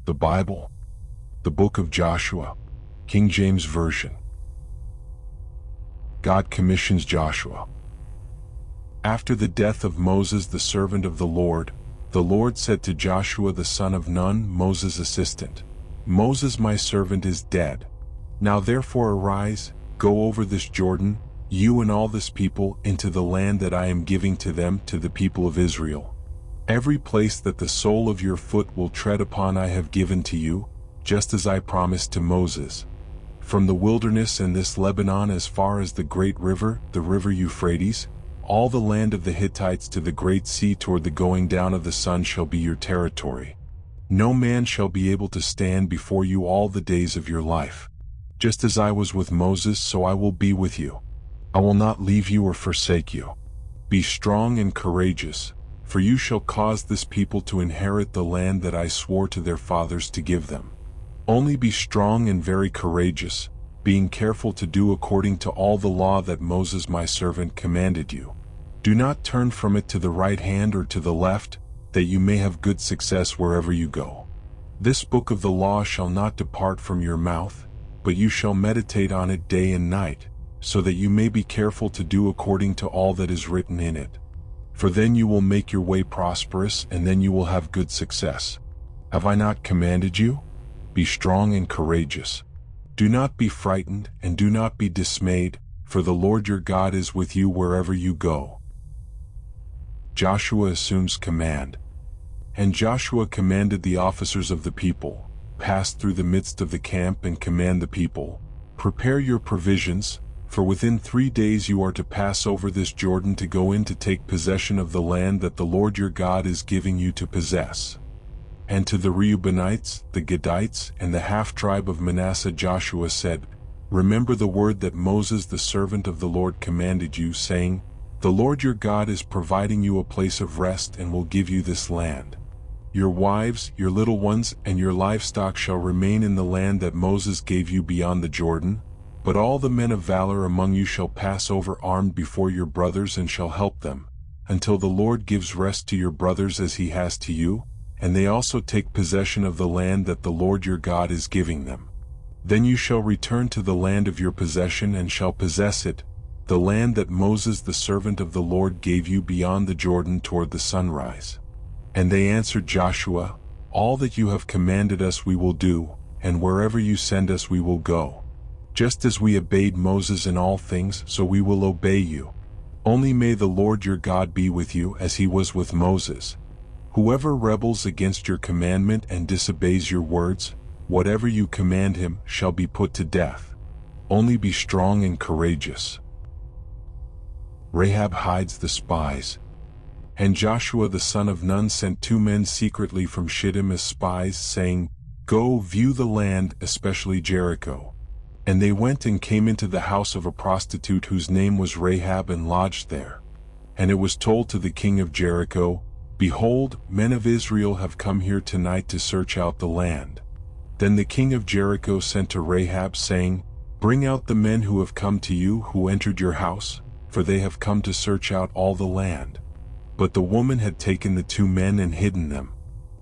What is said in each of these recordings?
The Bible, the Book of Joshua, King James Version. God commissions Joshua. After the death of Moses the servant of the Lord said to Joshua the son of Nun, Moses' assistant, "Moses my servant is dead. Now therefore arise, go over this Jordan, you and all this people, into the land that I am giving to them, to the people of Israel. Every place that the sole of your foot will tread upon I have given to you, just as I promised to Moses. From the wilderness and this Lebanon as far as the great river, the river Euphrates, all the land of the Hittites to the great sea toward the going down of the sun shall be your territory. No man shall be able to stand before you all the days of your life. Just as I was with Moses, so I will be with you. I will not leave you or forsake you. Be strong and courageous, for you shall cause this people to inherit the land that I swore to their fathers to give them. Only be strong and very courageous, being careful to do according to all the law that Moses my servant commanded you. Do not turn from it to the right hand or to the left, that you may have good success wherever you go. This book of the law shall not depart from your mouth, but you shall meditate on it day and night, so that you may be careful to do according to all that is written in it. For then you will make your way prosperous, and then you will have good success. Have I not commanded you? Be strong and courageous. Do not be frightened, and do not be dismayed, for the Lord your God is with you wherever you go." Joshua assumes command. And Joshua commanded the officers of the people, "Pass through the midst of the camp and command the people, prepare your provisions, for within 3 days you are to pass over this Jordan to go in to take possession of the land that the Lord your God is giving you to possess." And to the Reubenites, the Gadites, and the half-tribe of Manasseh Joshua said, "Remember the word that Moses the servant of the Lord commanded you, saying, The Lord your God is providing you a place of rest and will give you this land. Your wives, your little ones, and your livestock shall remain in the land that Moses gave you beyond the Jordan, but all the men of valor among you shall pass over armed before your brothers and shall help them, until the Lord gives rest to your brothers as he has to you, and they also take possession of the land that the Lord your God is giving them. Then you shall return to the land of your possession and shall possess it, the land that Moses the servant of the Lord gave you beyond the Jordan toward the sunrise." And they answered Joshua, "All that you have commanded us we will do, and wherever you send us we will go. Just as we obeyed Moses in all things, so we will obey you. Only may the Lord your God be with you as he was with Moses. Whoever rebels against your commandment and disobeys your words, whatever you command him shall be put to death. Only be strong and courageous." Rahab hides the spies. And Joshua the son of Nun sent 2 men secretly from Shittim as spies, saying, "Go view the land, especially Jericho." And they went and came into the house of a prostitute whose name was Rahab and lodged there. And it was told to the king of Jericho, "Behold, men of Israel have come here tonight to search out the land." Then the king of Jericho sent to Rahab, saying, "Bring out the men who have come to you, who entered your house, for they have come to search out all the land." But the woman had taken the 2 men and hidden them.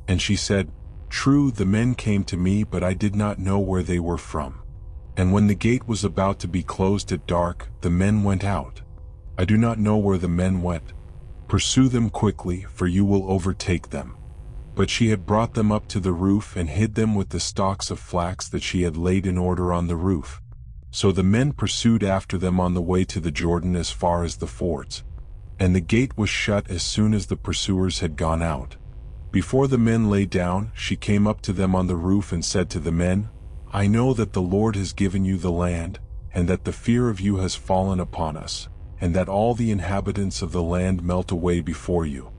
And she said, "True, the men came to me, but I did not know where they were from. And when the gate was about to be closed at dark, the men went out. I do not know where the men went. Pursue them quickly, for you will overtake them." But she had brought them up to the roof and hid them with the stalks of flax that she had laid in order on the roof. So the men pursued after them on the way to the Jordan as far as the fords. And the gate was shut as soon as the pursuers had gone out. Before the men lay down, she came up to them on the roof and said to the men, "I know that the Lord has given you the land, and that the fear of you has fallen upon us, and that all the inhabitants of the land melt away before you.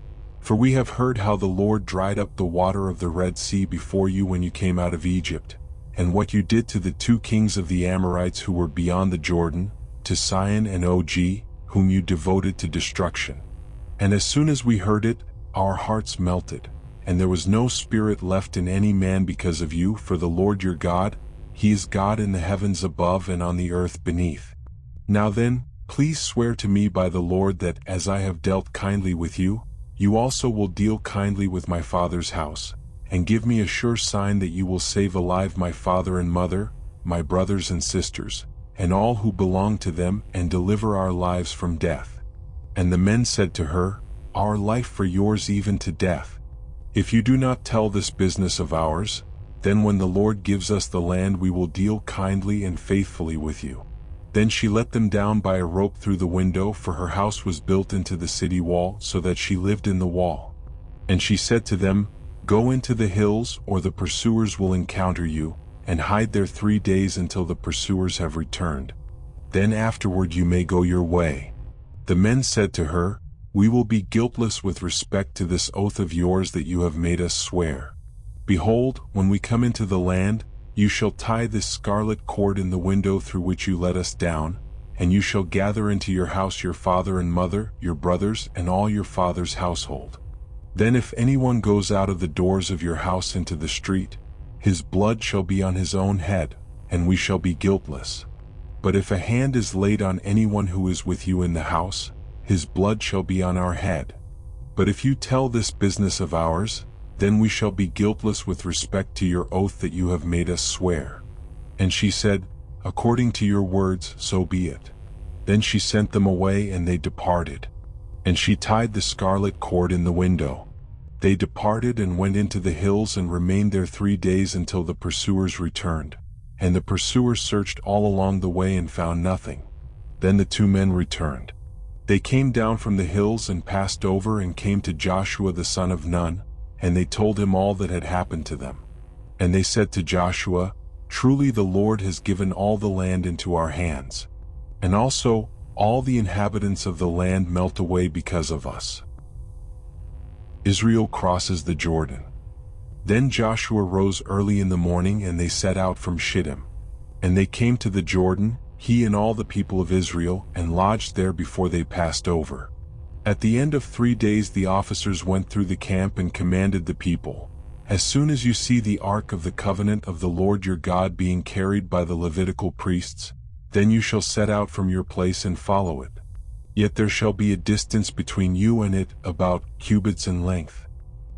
For we have heard how the Lord dried up the water of the Red Sea before you when you came out of Egypt, and what you did to the 2 kings of the Amorites who were beyond the Jordan, to Sihon and Og, whom you devoted to destruction. And as soon as we heard it, our hearts melted, and there was no spirit left in any man because of you, for the Lord your God, he is God in the heavens above and on the earth beneath. Now then, please swear to me by the Lord that, as I have dealt kindly with you, you also will deal kindly with my father's house, and give me a sure sign that you will save alive my father and mother, my brothers and sisters, and all who belong to them, and deliver our lives from death." And the men said to her, "Our life for yours even to death. If you do not tell this business of ours, then when the Lord gives us the land we will deal kindly and faithfully with you." Then she let them down by a rope through the window, for her house was built into the city wall, so that she lived in the wall. And she said to them, "Go into the hills, or the pursuers will encounter you, and hide there 3 days until the pursuers have returned. Then afterward you may go your way." The men said to her, "We will be guiltless with respect to this oath of yours that you have made us swear. Behold, when we come into the land, you shall tie this scarlet cord in the window through which you let us down, and you shall gather into your house your father and mother, your brothers, and all your father's household. Then if anyone goes out of the doors of your house into the street, his blood shall be on his own head, and we shall be guiltless. But if a hand is laid on anyone who is with you in the house, his blood shall be on our head. But if you tell this business of ours, then we shall be guiltless with respect to your oath that you have made us swear." And she said, "According to your words, so be it." Then she sent them away, and they departed. And she tied the scarlet cord in the window. They departed and went into the hills and remained there 3 days until the pursuers returned. And the pursuers searched all along the way and found nothing. Then the 2 men returned. They came down from the hills and passed over and came to Joshua the son of Nun, and they told him all that had happened to them. And they said to Joshua, "Truly the Lord has given all the land into our hands. And also, all the inhabitants of the land melt away because of us." Israel crosses the Jordan. Then Joshua rose early in the morning, and they set out from Shittim. And they came to the Jordan, he and all the people of Israel, and lodged there before they passed over. At the end of 3 days the officers went through the camp and commanded the people, "As soon as you see the ark of the covenant of the Lord your God being carried by the Levitical priests, then you shall set out from your place and follow it. Yet there shall be a distance between you and it, about cubits in length.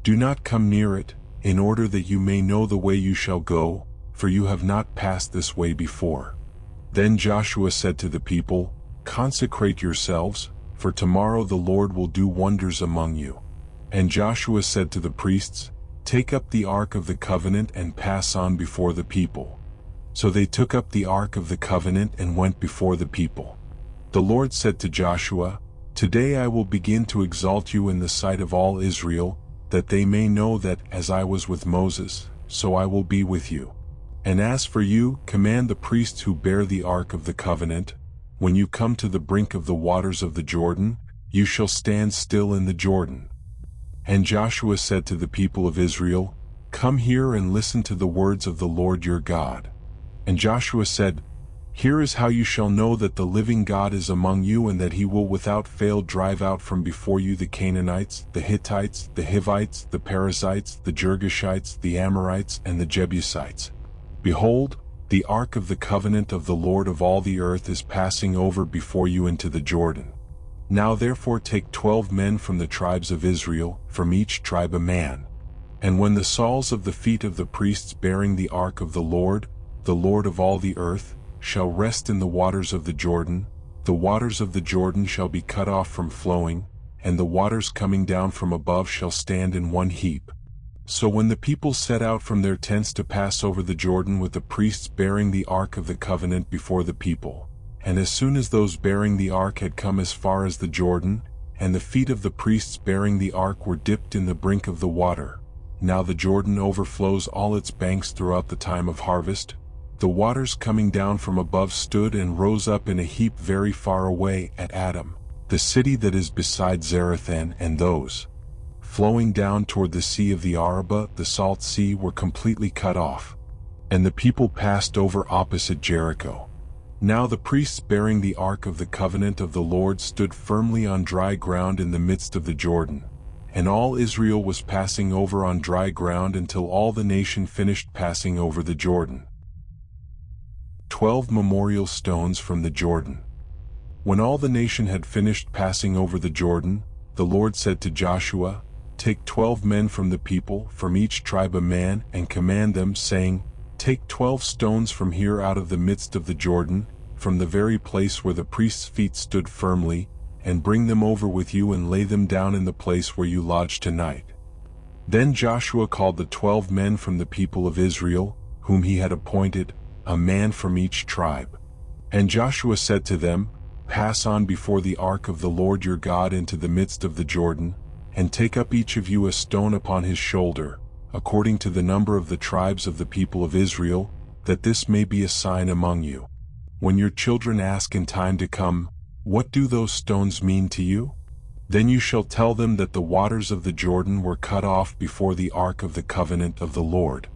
Do not come near it, in order that you may know the way you shall go, for you have not passed this way before." Then Joshua said to the people, "Consecrate yourselves, for tomorrow the Lord will do wonders among you." And Joshua said to the priests, "Take up the ark of the covenant and pass on before the people." So they took up the ark of the covenant and went before the people. The Lord said to Joshua, "Today I will begin to exalt you in the sight of all Israel, that they may know that, as I was with Moses, so I will be with you. And as for you, command the priests who bear the ark of the covenant, when you come to the brink of the waters of the Jordan, you shall stand still in the Jordan." And Joshua said to the people of Israel, "Come here and listen to the words of the Lord your God." And Joshua said, "Here is how you shall know that the living God is among you, and that he will without fail drive out from before you the Canaanites, the Hittites, the Hivites, the Perizzites, the Girgashites, the Amorites, and the Jebusites. Behold, the ark of the covenant of the Lord of all the earth is passing over before you into the Jordan. Now therefore take 12 men from the tribes of Israel, from each tribe a man. And when the soles of the feet of the priests bearing the ark of the Lord of all the earth, shall rest in the waters of the Jordan waters of the Jordan shall be cut off from flowing, and the waters coming down from above shall stand in one heap." So when the people set out from their tents to pass over the Jordan with the priests bearing the ark of the covenant before the people, and as soon as those bearing the ark had come as far as the Jordan, and the feet of the priests bearing the ark were dipped in the brink of the water, now the Jordan overflows all its banks throughout the time of harvest, the waters coming down from above stood and rose up in a heap very far away at Adam, the city that is beside Zarethan, and those flowing down toward the sea of the Arabah, the salt sea, were completely cut off. And the people passed over opposite Jericho. Now the priests bearing the ark of the covenant of the Lord stood firmly on dry ground in the midst of the Jordan, and all Israel was passing over on dry ground until all the nation finished passing over the Jordan. 12 memorial stones from the Jordan. When all the nation had finished passing over the Jordan, the Lord said to Joshua, take 12 men from the people, from each tribe a man, and command them, saying, Take 12 stones from here out of the midst of the Jordan, from the very place where the priest's feet stood firmly, and bring them over with you and lay them down in the place where you lodge tonight. Then Joshua called the 12 men from the people of Israel, whom he had appointed, a man from each tribe. And Joshua said to them, Pass on before the ark of the Lord your God into the midst of the Jordan, and take up each of you a stone upon his shoulder, according to the number of the tribes of the people of Israel, that this may be a sign among you. When your children ask in time to come, What do those stones mean to you? Then you shall tell them that the waters of the Jordan were cut off before the ark of the covenant of the Lord.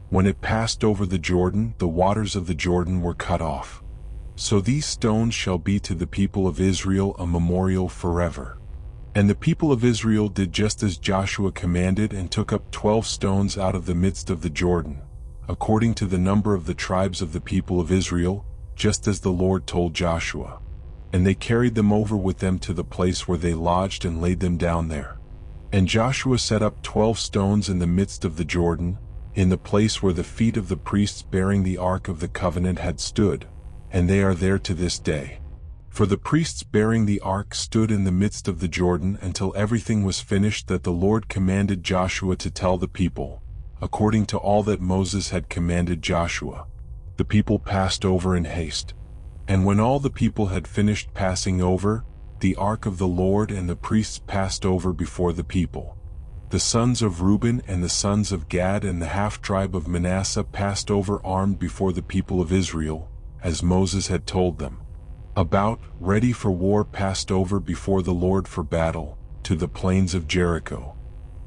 When it passed over the Jordan, the waters of the Jordan were cut off. So these stones shall be to the people of Israel a memorial forever. And the people of Israel did just as Joshua commanded, and took up 12 stones out of the midst of the Jordan, according to the number of the tribes of the people of Israel, just as the Lord told Joshua. And they carried them over with them to the place where they lodged and laid them down there. And Joshua set up 12 stones in the midst of the Jordan, in the place where the feet of the priests bearing the ark of the covenant had stood, and they are there to this day. For the priests bearing the ark stood in the midst of the Jordan until everything was finished that the Lord commanded Joshua to tell the people, according to all that Moses had commanded Joshua. The people passed over in haste. And when all the people had finished passing over, the ark of the Lord and the priests passed over before the people. The sons of Reuben and the sons of Gad and the half-tribe of Manasseh passed over armed before the people of Israel, as Moses had told them. About, ready for war, passed over before the Lord for battle, to the plains of Jericho.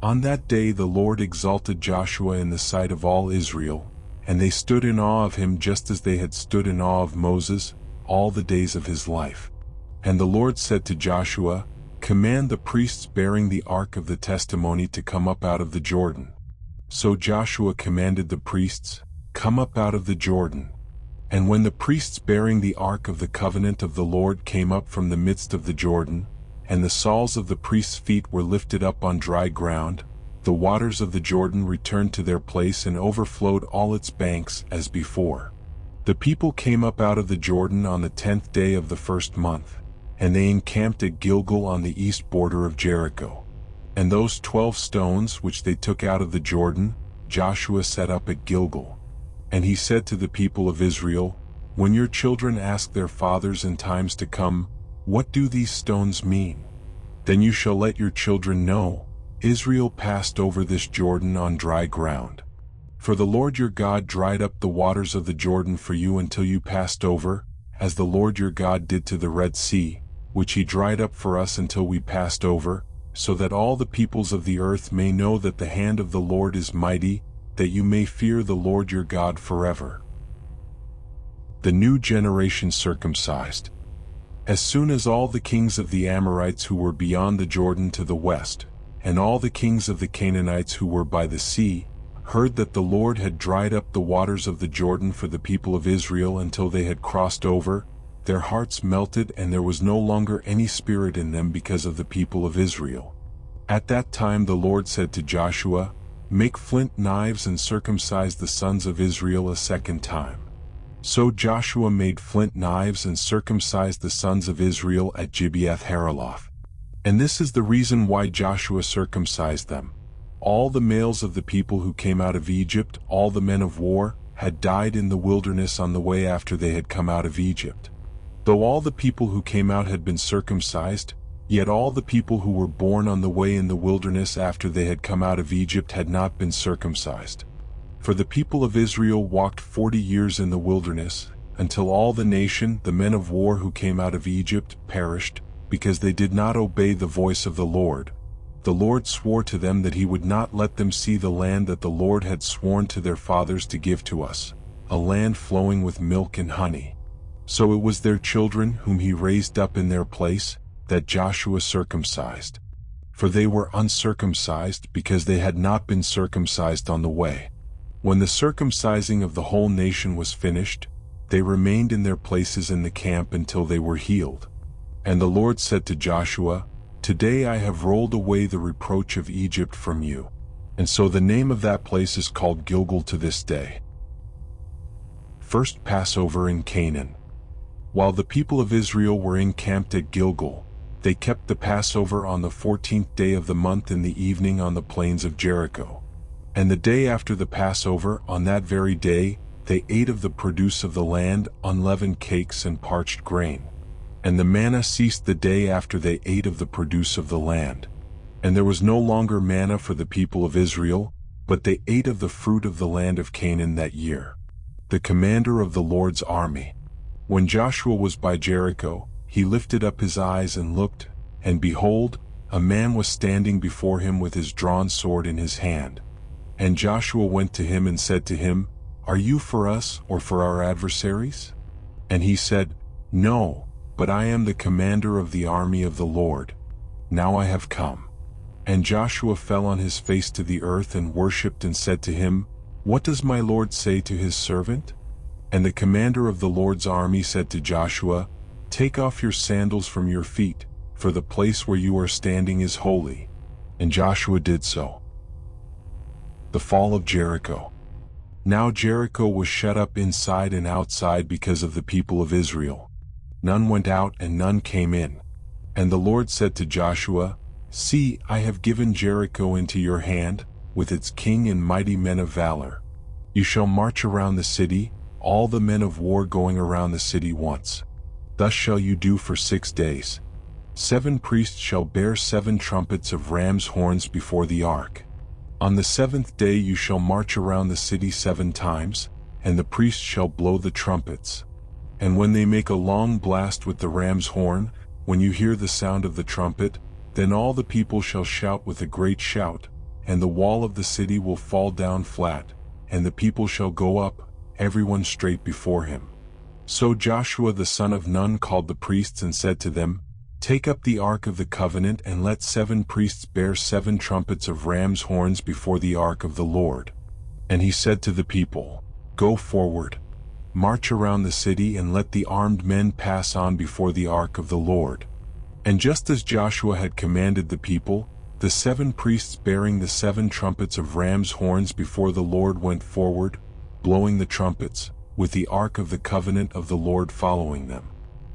On that day the Lord exalted Joshua in the sight of all Israel, and they stood in awe of him just as they had stood in awe of Moses all the days of his life. And the Lord said to Joshua, Command the priests bearing the ark of the testimony to come up out of the Jordan. So Joshua commanded the priests, Come up out of the Jordan. And when the priests bearing the ark of the covenant of the Lord came up from the midst of the Jordan, and the soles of the priests' feet were lifted up on dry ground, the waters of the Jordan returned to their place and overflowed all its banks as before. The people came up out of the Jordan on the 10th day of the first month, and they encamped at Gilgal on the east border of Jericho. And those 12 stones which they took out of the Jordan, Joshua set up at Gilgal. And he said to the people of Israel, When your children ask their fathers in times to come, What do these stones mean? Then you shall let your children know, Israel passed over this Jordan on dry ground. For the Lord your God dried up the waters of the Jordan for you until you passed over, as the Lord your God did to the Red Sea, which he dried up for us until we passed over, so that all the peoples of the earth may know that the hand of the Lord is mighty, that you may fear the Lord your God forever. The new generation circumcised. As soon as all the kings of the Amorites who were beyond the Jordan to the west, and all the kings of the Canaanites who were by the sea, heard that the Lord had dried up the waters of the Jordan for the people of Israel until they had crossed over, their hearts melted and there was no longer any spirit in them because of the people of Israel. At that time the Lord said to Joshua, Make flint knives and circumcise the sons of Israel a second time. So Joshua made flint knives and circumcised the sons of Israel at Gibeath-Haaraloth. And this is the reason why Joshua circumcised them. All the males of the people who came out of Egypt, all the men of war, had died in the wilderness on the way after they had come out of Egypt. Though all the people who came out had been circumcised, yet all the people who were born on the way in the wilderness after they had come out of Egypt had not been circumcised. For the people of Israel walked 40 years in the wilderness, until all the nation, the men of war who came out of Egypt, perished, because they did not obey the voice of the Lord. The Lord swore to them that he would not let them see the land that the Lord had sworn to their fathers to give to us, a land flowing with milk and honey. So it was their children whom he raised up in their place, that Joshua circumcised. For they were uncircumcised because they had not been circumcised on the way. When the circumcising of the whole nation was finished, they remained in their places in the camp until they were healed. And the Lord said to Joshua, Today I have rolled away the reproach of Egypt from you. And so the name of that place is called Gilgal to this day. First Passover in Canaan. While the people of Israel were encamped at Gilgal, they kept the Passover on the 14th day of the month in the evening on the plains of Jericho. And the day after the Passover, on that very day, they ate of the produce of the land, unleavened cakes and parched grain. And the manna ceased the day after they ate of the produce of the land. And there was no longer manna for the people of Israel, but they ate of the fruit of the land of Canaan that year. The commander of the Lord's army. When Joshua was by Jericho, he lifted up his eyes and looked, and behold, a man was standing before him with his drawn sword in his hand. And Joshua went to him and said to him, Are you for us or for our adversaries? And he said, No, but I am the commander of the army of the Lord. Now I have come. And Joshua fell on his face to the earth and worshipped and said to him, What does my Lord say to his servant? And the commander of the Lord's army said to Joshua, Take off your sandals from your feet, for the place where you are standing is holy. And Joshua did so. The fall of Jericho. Now Jericho was shut up inside and outside because of the people of Israel. None went out and none came in. And the Lord said to Joshua, See, I have given Jericho into your hand, with its king and mighty men of valor. You shall march around the city, all the men of war going around the city once. Thus shall you do for 6 days. 7 priests shall bear 7 trumpets of ram's horns before the ark. On the 7th day you shall march around the city 7 times, and the priests shall blow the trumpets. And when they make a long blast with the ram's horn, when you hear the sound of the trumpet, then all the people shall shout with a great shout, and the wall of the city will fall down flat, and the people shall go up, everyone straight before him. So Joshua the son of Nun called the priests and said to them, Take up the ark of the covenant and let 7 priests bear 7 trumpets of ram's horns before the ark of the Lord. And he said to the people, Go forward, march around the city and let the armed men pass on before the ark of the Lord. And just as Joshua had commanded the people, the 7 priests bearing the 7 trumpets of ram's horns before the Lord went forward, blowing the trumpets, with the ark of the covenant of the Lord following them.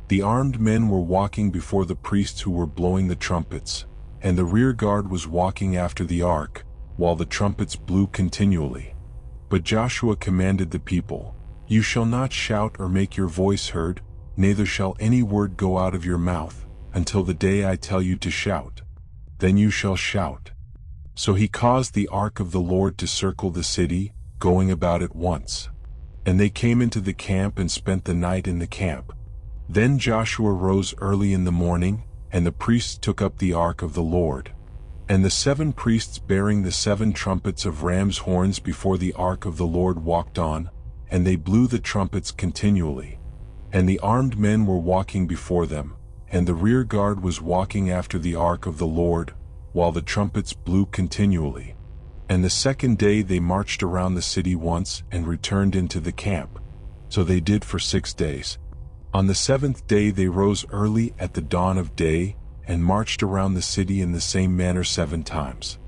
The armed men were walking before the priests who were blowing the trumpets, and the rear guard was walking after the ark, while the trumpets blew continually. But Joshua commanded the people, You shall not shout or make your voice heard, neither shall any word go out of your mouth, until the day I tell you to shout. Then you shall shout. So he caused the ark of the Lord to circle the city, going about it once. And they came into the camp and spent the night in the camp. Then Joshua rose early in the morning, and the priests took up the ark of the Lord. And the 7 priests bearing the 7 trumpets of ram's horns before the ark of the Lord walked on, and they blew the trumpets continually. And the armed men were walking before them, and the rear guard was walking after the ark of the Lord, while the trumpets blew continually. And the 2nd day they marched around the city once and returned into the camp. So they did for 6 days. On the 7th day they rose early at the dawn of day, and marched around the city in the same manner 7 times.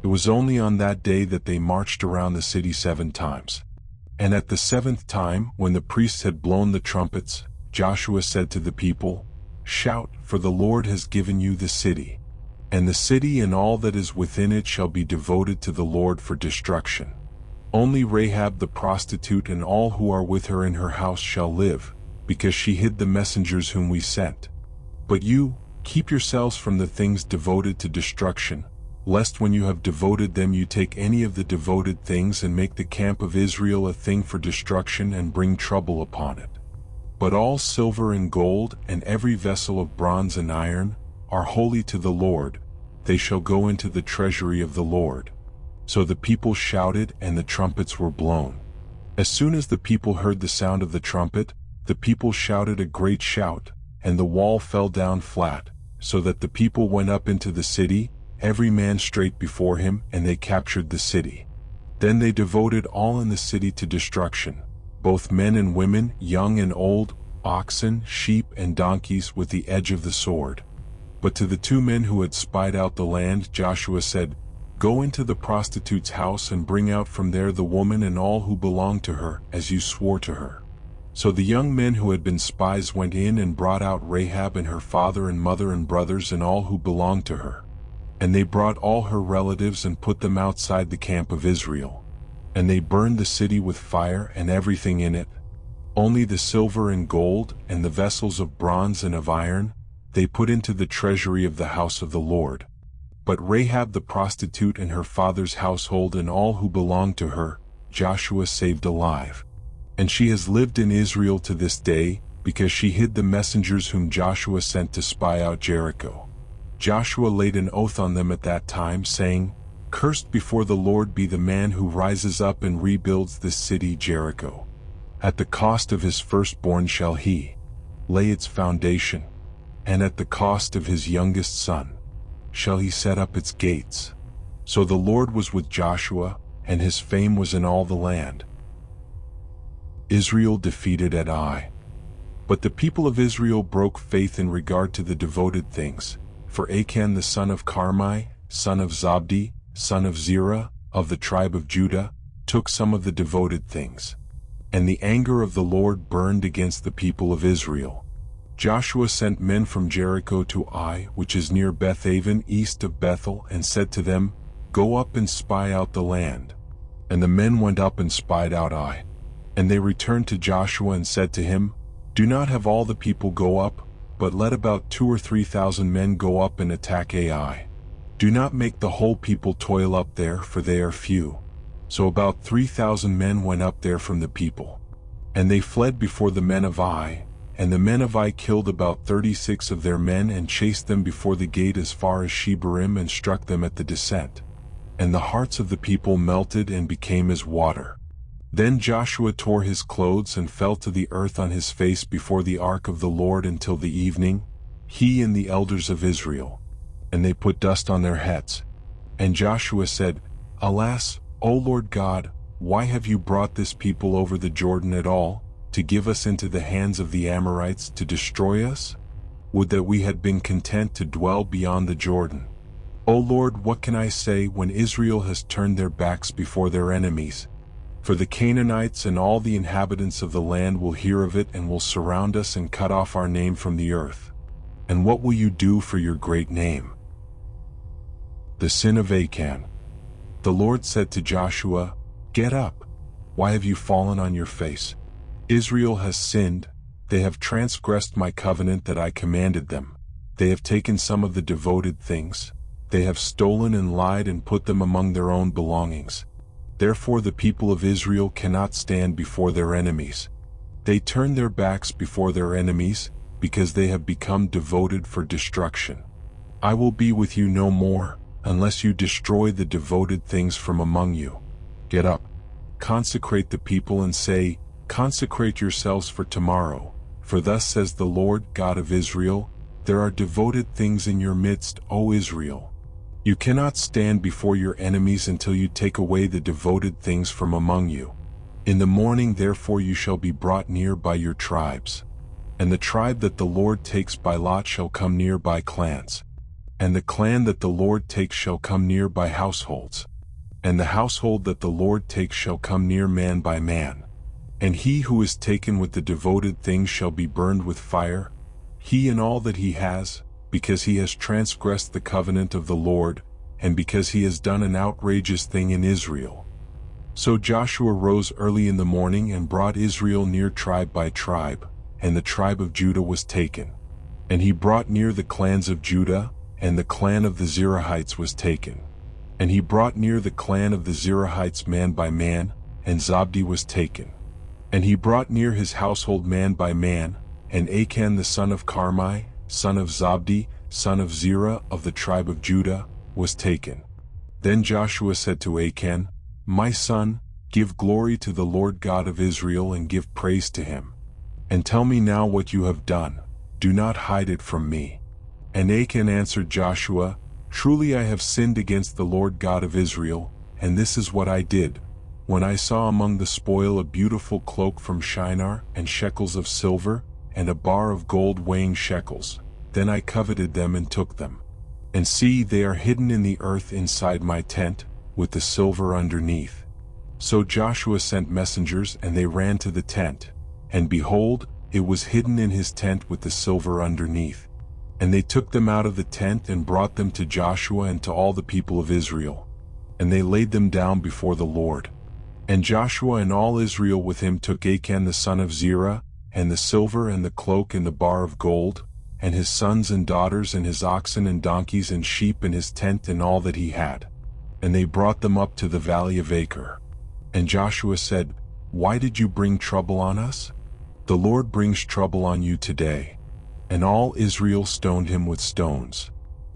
It was only on that day that they marched around the city 7 times. And at the 7th time, when the priests had blown the trumpets, Joshua said to the people, Shout, for the Lord has given you the city. And the city and all that is within it shall be devoted to the Lord for destruction. Only Rahab the prostitute and all who are with her in her house shall live, because she hid the messengers whom we sent. But you, keep yourselves from the things devoted to destruction, lest when you have devoted them you take any of the devoted things and make the camp of Israel a thing for destruction and bring trouble upon it. But all silver and gold and every vessel of bronze and iron are holy to the Lord, they shall go into the treasury of the Lord. So the people shouted and the trumpets were blown. As soon as the people heard the sound of the trumpet, the people shouted a great shout, and the wall fell down flat, so that the people went up into the city, every man straight before him, and they captured the city. Then they devoted all in the city to destruction, both men and women, young and old, oxen, sheep and donkeys with the edge of the sword. But to the 2 men who had spied out the land, Joshua said, "Go into the prostitute's house and bring out from there the woman and all who belong to her, as you swore to her." So the young men who had been spies went in and brought out Rahab and her father and mother and brothers and all who belonged to her. And they brought all her relatives and put them outside the camp of Israel. And they burned the city with fire and everything in it. Only the silver and gold and the vessels of bronze and of iron they put into the treasury of the house of the Lord. But Rahab the prostitute and her father's household and all who belonged to her, Joshua saved alive. And she has lived in Israel to this day, because she hid the messengers whom Joshua sent to spy out Jericho. Joshua laid an oath on them at that time, saying, "Cursed before the Lord be the man who rises up and rebuilds this city Jericho. At the cost of his firstborn shall he lay its foundation, and at the cost of his youngest son shall he set up its gates." So the Lord was with Joshua, and his fame was in all the land. Israel defeated at Ai. But the people of Israel broke faith in regard to the devoted things, for Achan the son of Carmi, son of Zabdi, son of Zerah, of the tribe of Judah, took some of the devoted things. And the anger of the Lord burned against the people of Israel. Joshua sent men from Jericho to Ai, which is near Bethaven east of Bethel, and said to them, "Go up and spy out the land." And the men went up and spied out Ai. And they returned to Joshua and said to him, "Do not have all the people go up, but let about 2,000 or 3,000 men go up and attack Ai. Do not make the whole people toil up there, for they are few." So about 3,000 men went up there from the people. And they fled before the men of Ai, and the men of Ai killed about 36 of their men and chased them before the gate as far as Shebarim and struck them at the descent. And the hearts of the people melted and became as water. Then Joshua tore his clothes and fell to the earth on his face before the ark of the Lord until the evening, he and the elders of Israel. And they put dust on their heads. And Joshua said, "Alas, O Lord God, why have you brought this people over the Jordan at all, to give us into the hands of the Amorites to destroy us? Would that we had been content to dwell beyond the Jordan. O Lord, what can I say when Israel has turned their backs before their enemies? For the Canaanites and all the inhabitants of the land will hear of it and will surround us and cut off our name from the earth. And what will you do for your great name?" The sin of Achan. The Lord said to Joshua, "Get up. Why have you fallen on your face? Israel has sinned. They have transgressed my covenant that I commanded them. They have taken some of the devoted things. They have stolen and lied and put them among their own belongings. Therefore the people of Israel cannot stand before their enemies. They turn their backs before their enemies, because they have become devoted for destruction. I will be with you no more, unless you destroy the devoted things from among you. Get up, consecrate the people and say, 'Consecrate yourselves for tomorrow, for thus says the Lord God of Israel, there are devoted things in your midst, O Israel. You cannot stand before your enemies until you take away the devoted things from among you. In the morning therefore you shall be brought near by your tribes. And the tribe that the Lord takes by lot shall come near by clans. And the clan that the Lord takes shall come near by households. And the household that the Lord takes shall come near man by man. And he who is taken with the devoted things shall be burned with fire, he and all that he has, because he has transgressed the covenant of the Lord, and because he has done an outrageous thing in Israel." So Joshua rose early in the morning and brought Israel near tribe by tribe, and the tribe of Judah was taken. And he brought near the clans of Judah, and the clan of the Zerahites was taken. And he brought near the clan of the Zerahites man by man, and Zabdi was taken. And he brought near his household man by man, and Achan the son of Carmi, son of Zabdi, son of Zerah of the tribe of Judah, was taken. Then Joshua said to Achan, "My son, give glory to the Lord God of Israel and give praise to him. And tell me now what you have done, do not hide it from me." And Achan answered Joshua, "Truly I have sinned against the Lord God of Israel, and this is what I did. When I saw among the spoil a beautiful cloak from Shinar, and shekels of silver, and a bar of gold weighing shekels, Then I coveted them and took them. And see, they are hidden in the earth inside my tent, with the silver underneath. So Joshua sent messengers, and they ran to the tent. And behold, it was hidden in his tent with the silver underneath. And they took them out of the tent and brought them to Joshua and to all the people of Israel. And they laid them down before the Lord. And Joshua and all Israel with him took Achan the son of Zerah, and the silver and the cloak and the bar of gold, and his sons and daughters and his oxen and donkeys and sheep and his tent and all that he had. And they brought them up to the valley of Achor. And Joshua said, Why did you bring trouble on us? The Lord brings trouble on you today. And all Israel stoned him with stones.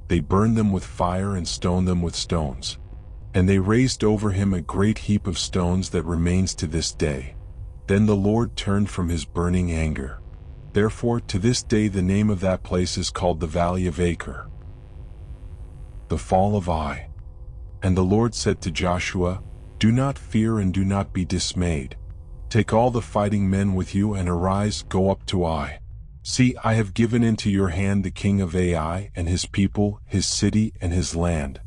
They burned them with fire and stoned them with stones. And they raised over him a great heap of stones that remains to this day. Then the Lord turned from his burning anger. Therefore to this day the name of that place is called the Valley of Achor. The fall of Ai. And the Lord said to Joshua, Do not fear and do not be dismayed. Take all the fighting men with you and arise, go up to Ai. See, I have given into your hand the king of Ai and his people, his city and his land.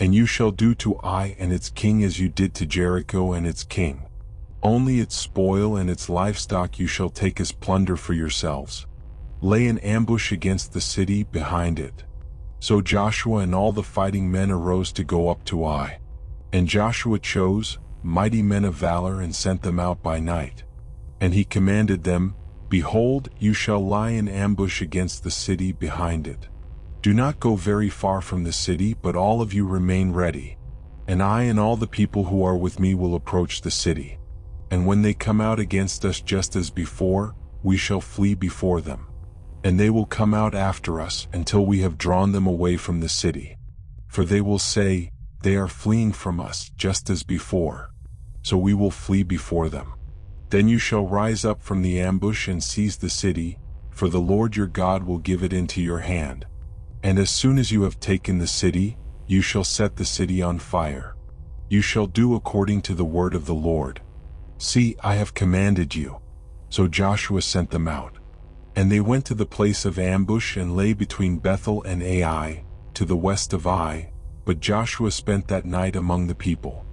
And you shall do to Ai and its king as you did to Jericho and its king. Only its spoil and its livestock you shall take as plunder for yourselves. Lay an ambush against the city behind it. So Joshua and all the fighting men arose to go up to Ai. And Joshua chose mighty men of valor and sent them out by night. And he commanded them, Behold, you shall lie in ambush against the city behind it. Do not go very far from the city, but all of you remain ready. And I and all the people who are with me will approach the city. And when they come out against us just as before, we shall flee before them. And they will come out after us until we have drawn them away from the city. For they will say, They are fleeing from us just as before. So we will flee before them. Then you shall rise up from the ambush and seize the city, for the Lord your God will give it into your hand. And as soon as you have taken the city, you shall set the city on fire. You shall do according to the word of the Lord. See, I have commanded you. So Joshua sent them out. And they went to the place of ambush and lay between Bethel and Ai, to the west of Ai, but Joshua spent that night among the people.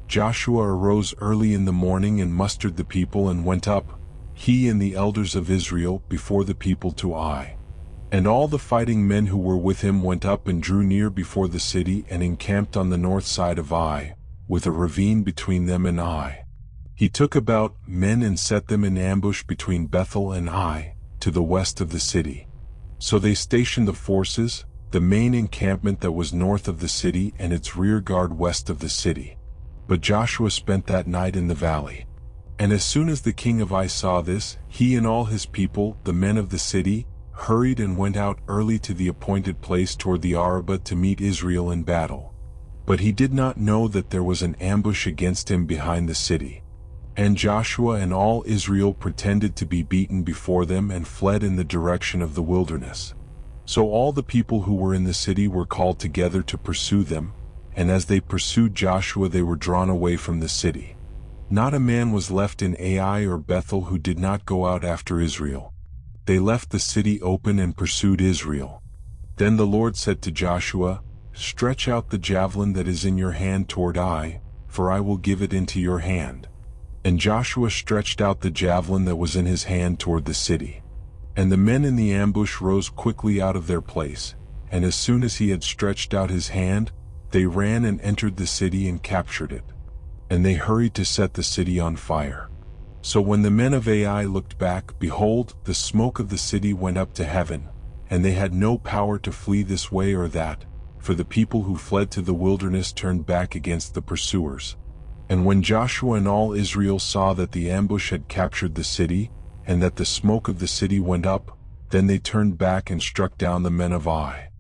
Joshua arose early in the morning and mustered the people and went up, he and the elders of Israel, before the people to Ai. And all the fighting men who were with him went up and drew near before the city and encamped on the north side of Ai, with a ravine between them and Ai. He took about men and set them in ambush between Bethel and Ai, to the west of the city. So they stationed the forces, the main encampment that was north of the city and its rear guard west of the city. But Joshua spent that night in the valley. And as soon as the king of Ai saw this, he and all his people, the men of the city, hurried and went out early to the appointed place toward the Arabah to meet Israel in battle. But he did not know that there was an ambush against him behind the city. And Joshua and all Israel pretended to be beaten before them and fled in the direction of the wilderness. So all the people who were in the city were called together to pursue them, and as they pursued Joshua they were drawn away from the city. Not a man was left in Ai or Bethel who did not go out after Israel. They left the city open and pursued Israel. Then the Lord said to Joshua, Stretch out the javelin that is in your hand toward Ai, for I will give it into your hand. And Joshua stretched out the javelin that was in his hand toward the city. And the men in the ambush rose quickly out of their place, and as soon as he had stretched out his hand, they ran and entered the city and captured it. And they hurried to set the city on fire. So when the men of Ai looked back, behold, the smoke of the city went up to heaven, and they had no power to flee this way or that, for the people who fled to the wilderness turned back against the pursuers. And when Joshua and all Israel saw that the ambush had captured the city, and that the smoke of the city went up, then they turned back and struck down the men of Ai.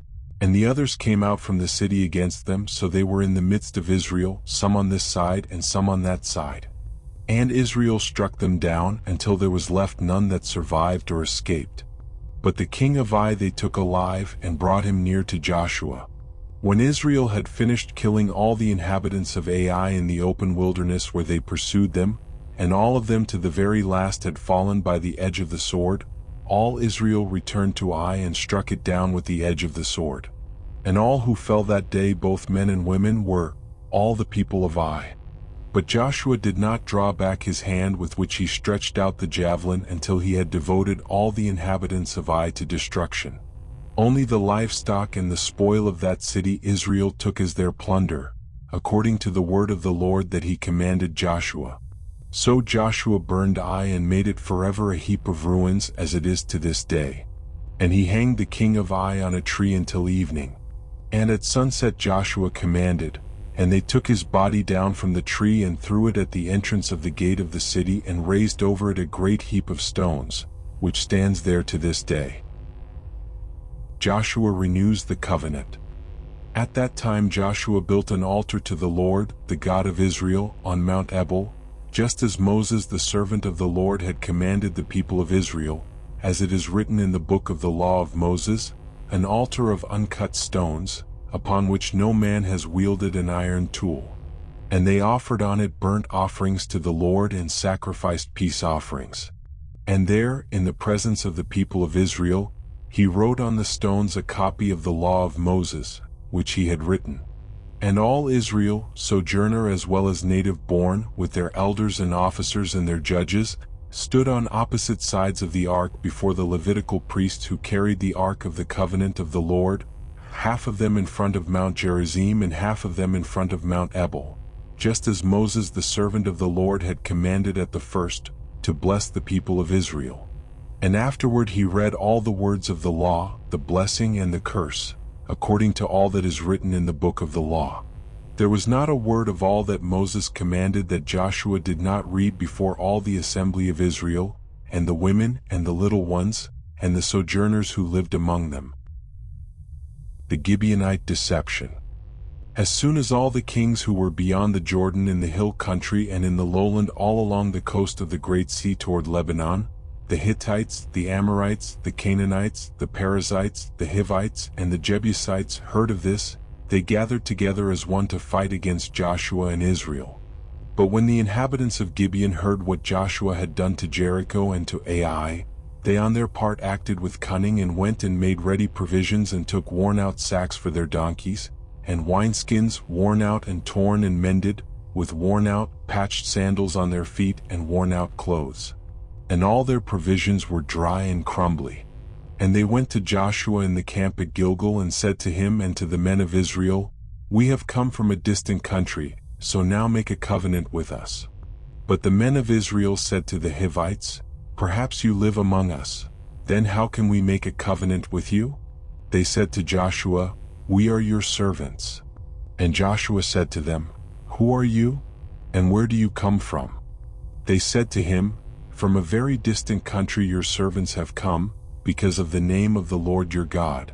And the others came out from the city against them, so they were in the midst of Israel, some on this side and some on that side. And Israel struck them down until there was left none that survived or escaped. But the king of Ai they took alive and brought him near to Joshua. When Israel had finished killing all the inhabitants of Ai in the open wilderness where they pursued them, and all of them to the very last had fallen by the edge of the sword, all Israel returned to Ai and struck it down with the edge of the sword. And all who fell that day, both men and women, were all the people of Ai. But Joshua did not draw back his hand with which he stretched out the javelin until he had devoted all the inhabitants of Ai to destruction. Only the livestock and the spoil of that city Israel took as their plunder, according to the word of the Lord that he commanded Joshua. So Joshua burned Ai and made it forever a heap of ruins, as it is to this day. And he hanged the king of Ai on a tree until evening. And at sunset Joshua commanded, and they took his body down from the tree and threw it at the entrance of the gate of the city and raised over it a great heap of stones, which stands there to this day. Joshua renews the covenant. At that time Joshua built an altar to the Lord, the God of Israel, on Mount Ebal, just as Moses the servant of the Lord had commanded the people of Israel, as it is written in the book of the law of Moses, an altar of uncut stones, upon which no man has wielded an iron tool. And they offered on it burnt offerings to the Lord and sacrificed peace offerings. And there, in the presence of the people of Israel, he wrote on the stones a copy of the law of Moses, which he had written. And all Israel, sojourner as well as native born, with their elders and officers and their judges, stood on opposite sides of the ark before the Levitical priests who carried the ark of the covenant of the Lord, half of them in front of Mount Gerizim and half of them in front of Mount Ebal, just as Moses the servant of the Lord had commanded at the first, to bless the people of Israel. And afterward he read all the words of the law, the blessing and the curse, according to all that is written in the book of the law. There was not a word of all that Moses commanded that Joshua did not read before all the assembly of Israel, and the women and the little ones, and the sojourners who lived among them. The Gibeonite deception. As soon as all the kings who were beyond the Jordan in the hill country and in the lowland all along the coast of the great sea toward Lebanon, the Hittites, the Amorites, the Canaanites, the Perizzites, the Hivites, and the Jebusites heard of this, they gathered together as one to fight against Joshua and Israel. But when the inhabitants of Gibeon heard what Joshua had done to Jericho and to Ai, they on their part acted with cunning and went and made ready provisions and took worn-out sacks for their donkeys, and wineskins worn out and torn and mended, with worn-out, patched sandals on their feet and worn-out clothes. And all their provisions were dry and crumbly. And they went to Joshua in the camp at Gilgal and said to him and to the men of Israel, "We have come from a distant country, so now make a covenant with us." But the men of Israel said to the Hivites, "Perhaps you live among us, then how can we make a covenant with you?" They said to Joshua, "We are your servants." And Joshua said to them, "Who are you? And where do you come from?" They said to him, "From a very distant country your servants have come, because of the name of the Lord your God.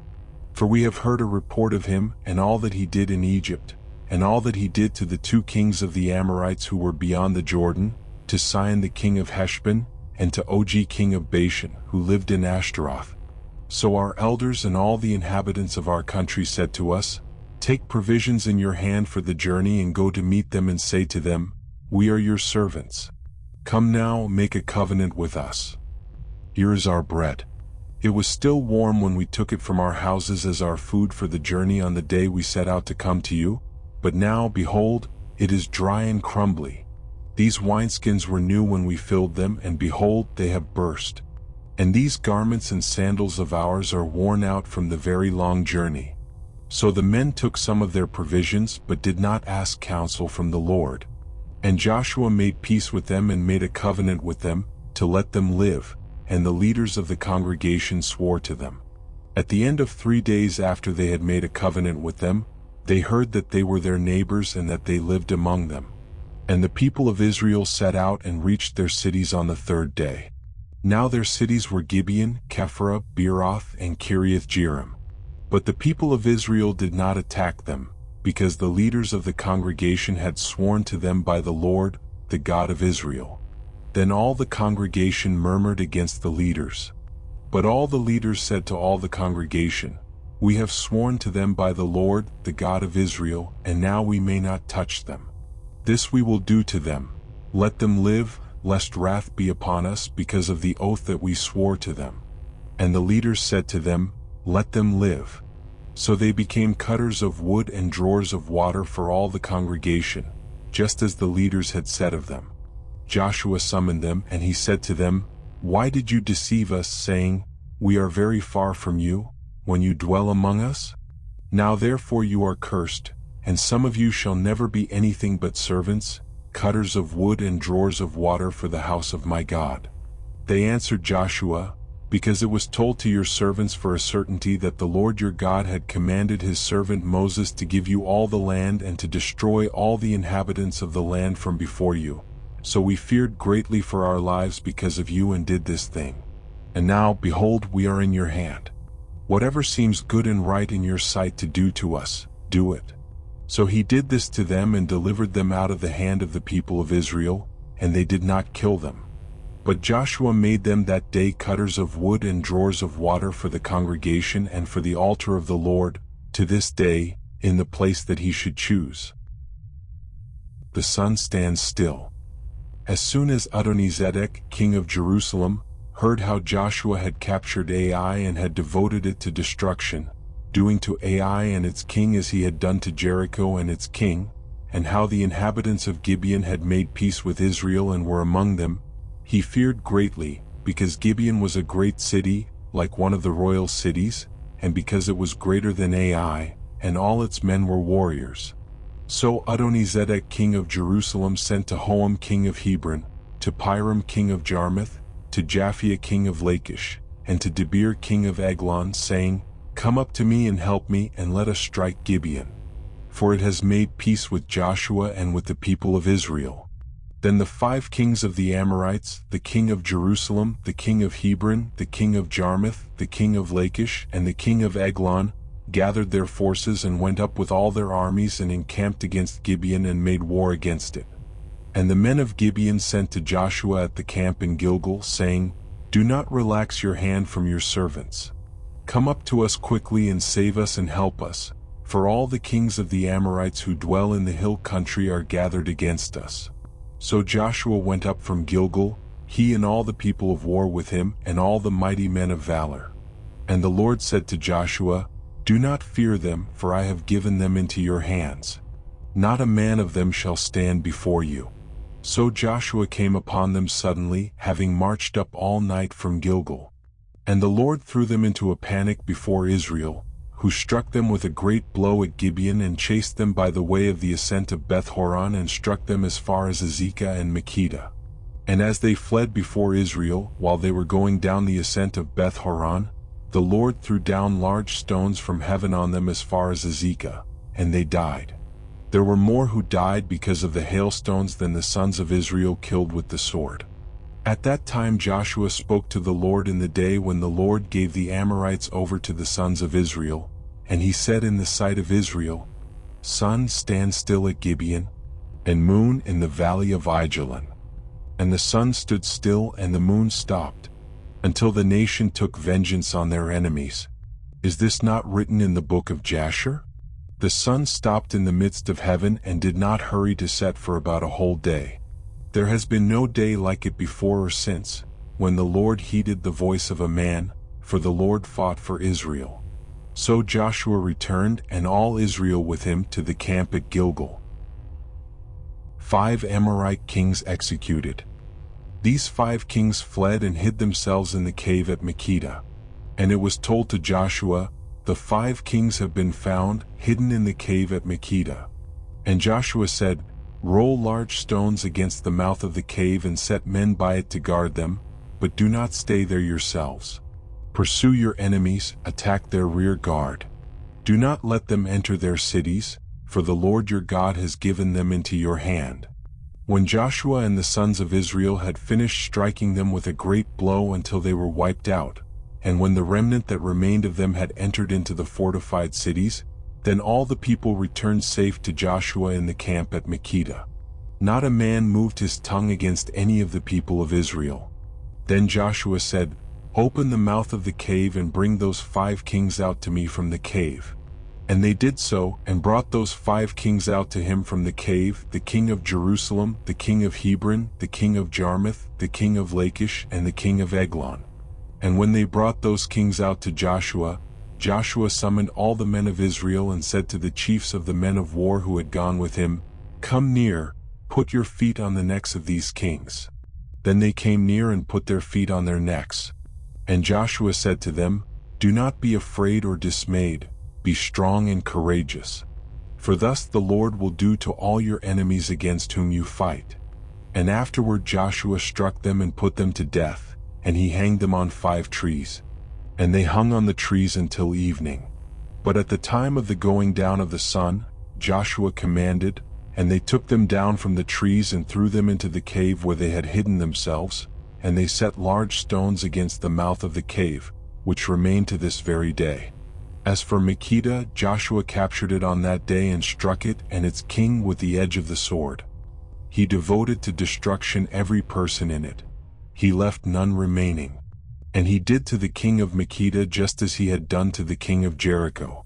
For we have heard a report of him, and all that he did in Egypt, and all that he did to the 2 kings of the Amorites who were beyond the Jordan, to Sihon the king of Heshbon, and to Og king of Bashan, who lived in Ashtaroth. So our elders and all the inhabitants of our country said to us, 'Take provisions in your hand for the journey and go to meet them and say to them, We are your servants. Come now, make a covenant with us. Here is our bread. It was still warm when we took it from our houses as our food for the journey on the day we set out to come to you, but now, behold, it is dry and crumbly. These wineskins were new when we filled them, and behold, they have burst. And these garments and sandals of ours are worn out from the very long journey.' So the men took some of their provisions, but did not ask counsel from the Lord. And Joshua made peace with them and made a covenant with them, to let them live, and the leaders of the congregation swore to them. At the end of 3 days after they had made a covenant with them, they heard that they were their neighbors and that they lived among them. And the people of Israel set out and reached their cities on the 3rd day. Now their cities were Gibeon, Kephirah, Beeroth, and Kiriath-Jearim. But the people of Israel did not attack them, because the leaders of the congregation had sworn to them by the Lord, the God of Israel. Then all the congregation murmured against the leaders. But all the leaders said to all the congregation, "We have sworn to them by the Lord, the God of Israel, and now we may not touch them. This we will do to them. Let them live, lest wrath be upon us because of the oath that we swore to them." And the leaders said to them, "Let them live." So they became cutters of wood and drawers of water for all the congregation, just as the leaders had said of them. Joshua summoned them, and he said to them, "Why did you deceive us, saying, 'We are very far from you,' when you dwell among us? Now therefore you are cursed, and some of you shall never be anything but servants, cutters of wood and drawers of water for the house of my God." They answered Joshua, "Because it was told to your servants for a certainty that the Lord your God had commanded his servant Moses to give you all the land and to destroy all the inhabitants of the land from before you. So we feared greatly for our lives because of you and did this thing. And now, behold, we are in your hand. Whatever seems good and right in your sight to do to us, do it." So he did this to them and delivered them out of the hand of the people of Israel, and they did not kill them. But Joshua made them that day cutters of wood and drawers of water for the congregation and for the altar of the Lord, to this day, in the place that he should choose. The sun stands still. As soon as Adonizedek, king of Jerusalem, heard how Joshua had captured Ai and had devoted it to destruction, doing to Ai and its king as he had done to Jericho and its king, and how the inhabitants of Gibeon had made peace with Israel and were among them, he feared greatly, because Gibeon was a great city, like one of the royal cities, and because it was greater than Ai, and all its men were warriors. So Adonizedek king of Jerusalem sent to Hoam king of Hebron, to Piram king of Jarmuth, to Japhia king of Lachish, and to Debir king of Eglon, saying, "Come up to me and help me, and let us strike Gibeon. For it has made peace with Joshua and with the people of Israel." Then the 5 kings of the Amorites, the king of Jerusalem, the king of Hebron, the king of Jarmuth, the king of Lachish, and the king of Eglon, gathered their forces and went up with all their armies and encamped against Gibeon and made war against it. And the men of Gibeon sent to Joshua at the camp in Gilgal, saying, "Do not relax your hand from your servants. Come up to us quickly and save us and help us, for all the kings of the Amorites who dwell in the hill country are gathered against us." So Joshua went up from Gilgal, he and all the people of war with him, and all the mighty men of valor. And the Lord said to Joshua, "Do not fear them, for I have given them into your hands. Not a man of them shall stand before you." So Joshua came upon them suddenly, having marched up all night from Gilgal. And the Lord threw them into a panic before Israel, who struck them with a great blow at Gibeon and chased them by the way of the ascent of Beth-horon and struck them as far as Azekah and Makkedah. And as they fled before Israel, while they were going down the ascent of Beth-horon, the Lord threw down large stones from heaven on them as far as Azekah, and they died. There were more who died because of the hailstones than the sons of Israel killed with the sword. At that time Joshua spoke to the Lord in the day when the Lord gave the Amorites over to the sons of Israel, and he said in the sight of Israel, "Sun, stand still at Gibeon, and moon in the valley of Ajalon." And the sun stood still and the moon stopped, until the nation took vengeance on their enemies. Is this not written in the book of Jasher? The sun stopped in the midst of heaven and did not hurry to set for about a whole day. There has been no day like it before or since, when the Lord heeded the voice of a man, for the Lord fought for Israel. So Joshua returned, and all Israel with him, to the camp at Gilgal. 5 Amorite kings executed. These 5 kings fled and hid themselves in the cave at Makkedah. And it was told to Joshua, "The 5 kings have been found, hidden in the cave at Makkedah." And Joshua said, "Roll large stones against the mouth of the cave and set men by it to guard them, but do not stay there yourselves. Pursue your enemies, attack their rear guard. Do not let them enter their cities, for the Lord your God has given them into your hand." When Joshua and the sons of Israel had finished striking them with a great blow until they were wiped out, and when the remnant that remained of them had entered into the fortified cities, then all the people returned safe to Joshua in the camp at Makkedah. Not a man moved his tongue against any of the people of Israel. Then Joshua said, "Open the mouth of the cave and bring those 5 kings out to me from the cave." And they did so, and brought those 5 kings out to him from the cave, the king of Jerusalem, the king of Hebron, the king of Jarmuth, the king of Lachish, and the king of Eglon. And when they brought those kings out to Joshua, Joshua summoned all the men of Israel and said to the chiefs of the men of war who had gone with him, "Come near, put your feet on the necks of these kings." Then they came near and put their feet on their necks. And Joshua said to them, "Do not be afraid or dismayed, be strong and courageous. For thus the Lord will do to all your enemies against whom you fight." And afterward Joshua struck them and put them to death, and he hanged them on 5 trees. And they hung on the trees until evening. But at the time of the going down of the sun, Joshua commanded, and they took them down from the trees and threw them into the cave where they had hidden themselves, and they set large stones against the mouth of the cave, which remain to this very day. As for Makkedah, Joshua captured it on that day and struck it and its king with the edge of the sword. He devoted to destruction every person in it. He left none remaining. And he did to the king of Makkedah just as he had done to the king of Jericho.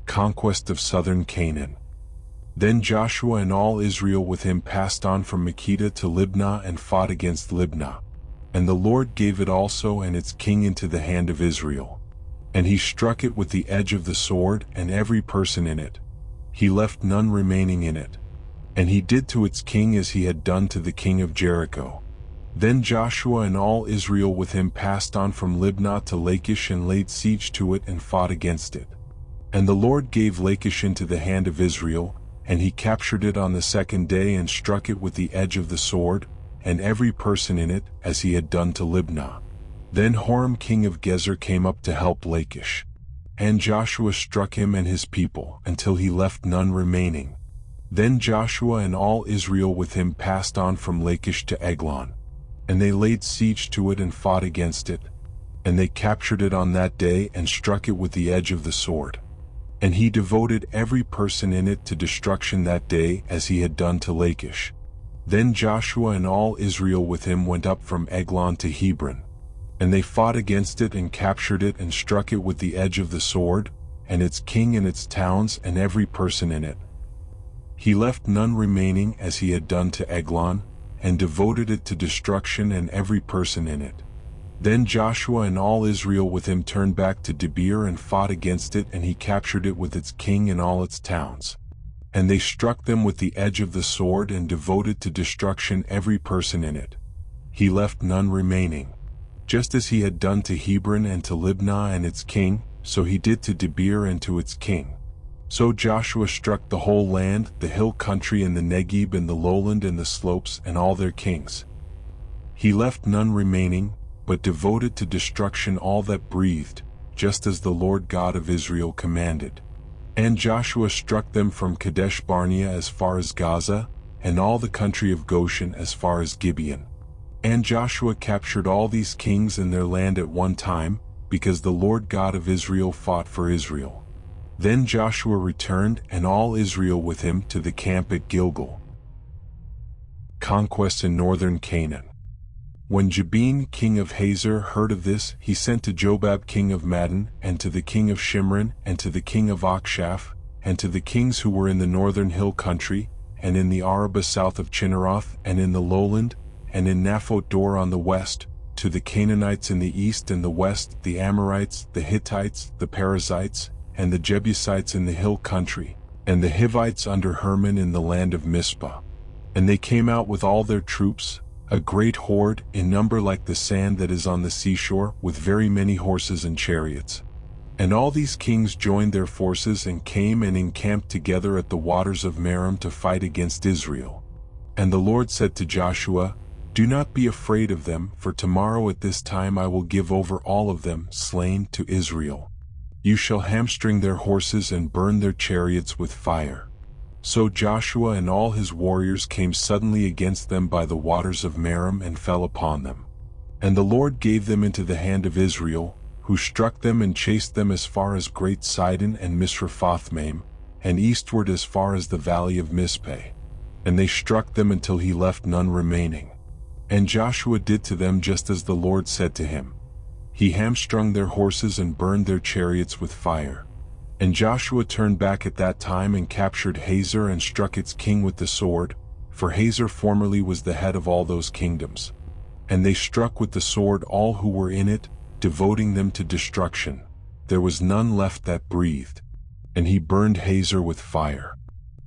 Conquest of southern Canaan. Then Joshua and all Israel with him passed on from Makkedah to Libnah and fought against Libnah. And the Lord gave it also and its king into the hand of Israel. And he struck it with the edge of the sword and every person in it. He left none remaining in it. And he did to its king as he had done to the king of Jericho. Then Joshua and all Israel with him passed on from Libnah to Lachish and laid siege to it and fought against it. And the Lord gave Lachish into the hand of Israel, and he captured it on the 2nd day and struck it with the edge of the sword, and every person in it, as he had done to Libnah. Then Horam king of Gezer came up to help Lachish. And Joshua struck him and his people, until he left none remaining. Then Joshua and all Israel with him passed on from Lachish to Eglon. And they laid siege to it and fought against it. And they captured it on that day and struck it with the edge of the sword. And he devoted every person in it to destruction that day as he had done to Lachish. Then Joshua and all Israel with him went up from Eglon to Hebron. And they fought against it and captured it and struck it with the edge of the sword, and its king and its towns and every person in it. He left none remaining as he had done to Eglon, and devoted it to destruction and every person in it. Then Joshua and all Israel with him turned back to Debir and fought against it, and he captured it with its king and all its towns. And they struck them with the edge of the sword and devoted to destruction every person in it. He left none remaining. Just as he had done to Hebron and to Libnah and its king, so he did to Debir and to its king. So Joshua struck the whole land, the hill country and the Negeb and the lowland and the slopes and all their kings. He left none remaining, but devoted to destruction all that breathed, just as the Lord God of Israel commanded. And Joshua struck them from Kadesh Barnea as far as Gaza, and all the country of Goshen as far as Gibeon. And Joshua captured all these kings and their land at one time, because the Lord God of Israel fought for Israel. Then Joshua returned and all Israel with him to the camp at Gilgal. Conquest in northern Canaan. When Jabin king of Hazor heard of this, he sent to Jobab king of Madon, and to the king of Shimron, and to the king of Akshaph, and to the kings who were in the northern hill country, and in the Arabah south of Chinneroth, and in the lowland, and in Naphoth Dor on the west, to the Canaanites in the east and the west, the Amorites, the Hittites, the Perizzites, and the Jebusites in the hill country, and the Hivites under Hermon in the land of Mizpah. And they came out with all their troops, a great horde, in number like the sand that is on the seashore, with very many horses and chariots. And all these kings joined their forces and came and encamped together at the waters of Merom to fight against Israel. And the Lord said to Joshua, "Do not be afraid of them, for tomorrow at this time I will give over all of them, slain, to Israel. You shall hamstring their horses and burn their chariots with fire." So Joshua and all his warriors came suddenly against them by the waters of Merom and fell upon them. And the Lord gave them into the hand of Israel, who struck them and chased them as far as Great Sidon and Misrephothmaim, and eastward as far as the valley of Mizpeh. And they struck them until he left none remaining. And Joshua did to them just as the Lord said to him. He hamstrung their horses and burned their chariots with fire. And Joshua turned back at that time and captured Hazor and struck its king with the sword, for Hazor formerly was the head of all those kingdoms. And they struck with the sword all who were in it, devoting them to destruction. There was none left that breathed. And he burned Hazor with fire.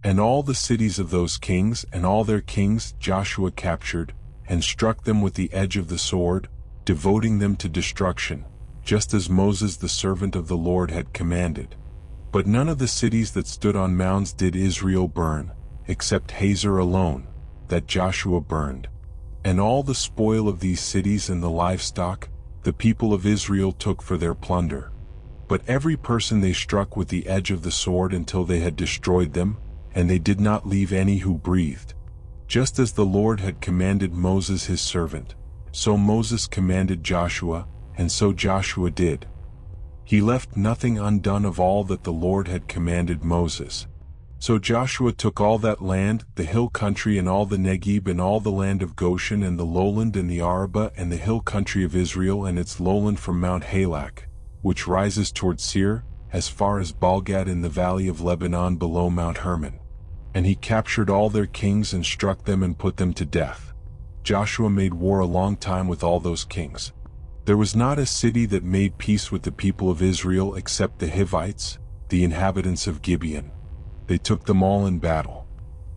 And all the cities of those kings and all their kings Joshua captured, and struck them with the edge of the sword, devoting them to destruction, just as Moses the servant of the Lord had commanded. But none of the cities that stood on mounds did Israel burn, except Hazor alone, that Joshua burned. And all the spoil of these cities and the livestock, the people of Israel took for their plunder. But every person they struck with the edge of the sword until they had destroyed them, and they did not leave any who breathed. Just as the Lord had commanded Moses his servant, so Moses commanded Joshua, and so Joshua did. He left nothing undone of all that the Lord had commanded Moses. So Joshua took all that land, the hill country and all the Negeb and all the land of Goshen and the lowland and the Arabah and the hill country of Israel and its lowland from Mount Halak, which rises toward Seir, as far as Baalgad in the valley of Lebanon below Mount Hermon. And he captured all their kings and struck them and put them to death. Joshua made war a long time with all those kings. There was not a city that made peace with the people of Israel except the Hivites, the inhabitants of Gibeon. They took them all in battle.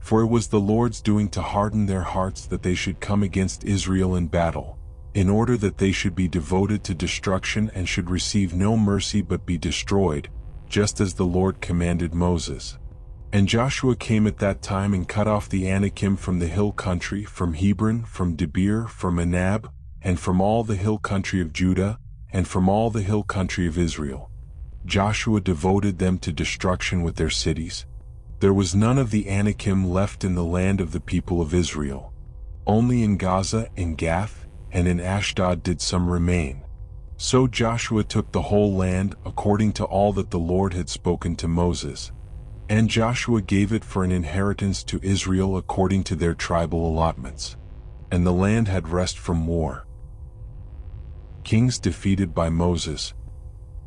For it was the Lord's doing to harden their hearts that they should come against Israel in battle, in order that they should be devoted to destruction and should receive no mercy but be destroyed, just as the Lord commanded Moses. And Joshua came at that time and cut off the Anakim from the hill country, from Hebron, from Debir, from Anab, and from all the hill country of Judah, and from all the hill country of Israel. Joshua devoted them to destruction with their cities. There was none of the Anakim left in the land of the people of Israel. Only in Gaza, in Gath, and in Ashdod did some remain. So Joshua took the whole land according to all that the Lord had spoken to Moses. And Joshua gave it for an inheritance to Israel according to their tribal allotments. And the land had rest from war. Kings defeated by Moses.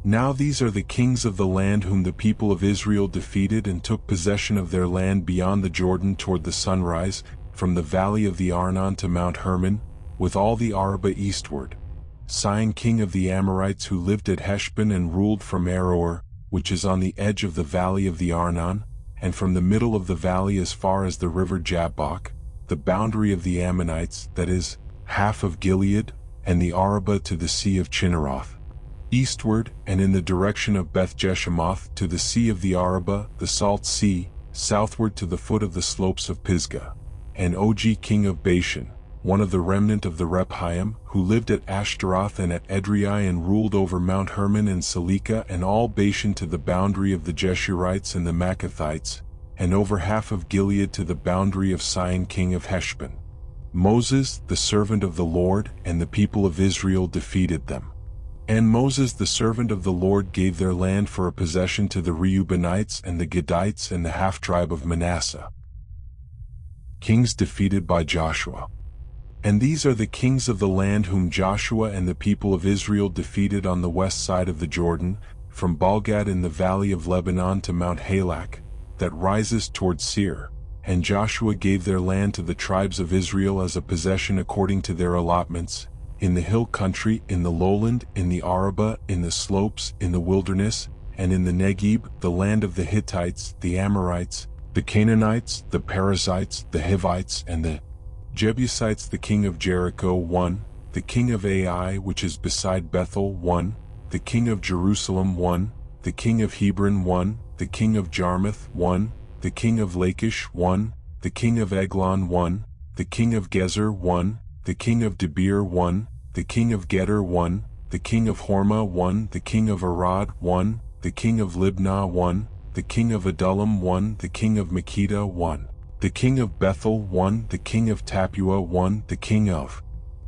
Now these are the kings of the land whom the people of Israel defeated and took possession of their land beyond the Jordan toward the sunrise, from the valley of the Arnon to Mount Hermon, with all the Arabah eastward. Sihon king of the Amorites who lived at Heshbon and ruled from Aroer, which is on the edge of the valley of the Arnon, and from the middle of the valley as far as the river Jabbok, the boundary of the Ammonites, that is, half of Gilead, and the Arabah to the sea of Chinneroth. Eastward, and in the direction of Beth-Jeshemoth to the sea of the Arabah, the Salt Sea, southward to the foot of the slopes of Pisgah. And Og king of Bashan, one of the remnant of the Rephaim, who lived at Ashtaroth and at Edrei and ruled over Mount Hermon and Salekah and all Bashan to the boundary of the Jeshurites and the Maccathites, and over half of Gilead to the boundary of Sihon king of Heshbon. Moses, the servant of the Lord, and the people of Israel defeated them. And Moses the servant of the Lord gave their land for a possession to the Reubenites and the Gadites and the half-tribe of Manasseh. Kings defeated by Joshua. And these are the kings of the land whom Joshua and the people of Israel defeated on the west side of the Jordan, from Baalgad in the valley of Lebanon to Mount Halak, that rises toward Seir. And Joshua gave their land to the tribes of Israel as a possession according to their allotments, in the hill country, in the lowland, in the Arabah, in the slopes, in the wilderness, and in the Negeb, the land of the Hittites, the Amorites, the Canaanites, the Perizzites, the Hivites, and the Jebusites. The king of Jericho 1, the king of Ai which is beside Bethel 1, the king of Jerusalem 1, the king of Hebron 1, the king of Jarmuth 1, the king of Lachish 1, the king of Eglon 1, the king of Gezer 1, the king of Debir 1, the king of Geder 1, the king of Hormah 1, the king of Arad 1, the king of Libnah 1, the king of Adullam 1, the king of Makkedah 1, the king of Bethel 1, the king of Tappuah 1, the king of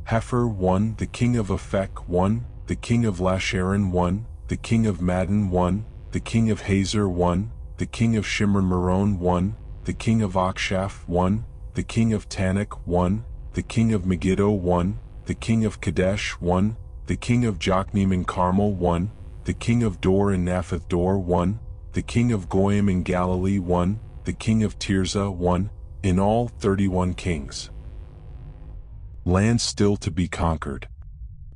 Hepher 1, the king of Aphek 1, the king of Lasharon 1, the king of Madon 1, the king of Hazor 1, the king of Shimron-Meron 1, the king of Akshaph 1, the king of Tanakh 1, the king of Megiddo 1, the king of Kadesh 1, the king of Jokneam and Carmel 1, the king of Dor and Naphath Dor 1, the king of Goyim in Galilee 1, the king of Tirzah 1, in all 31 kings. land still to be conquered.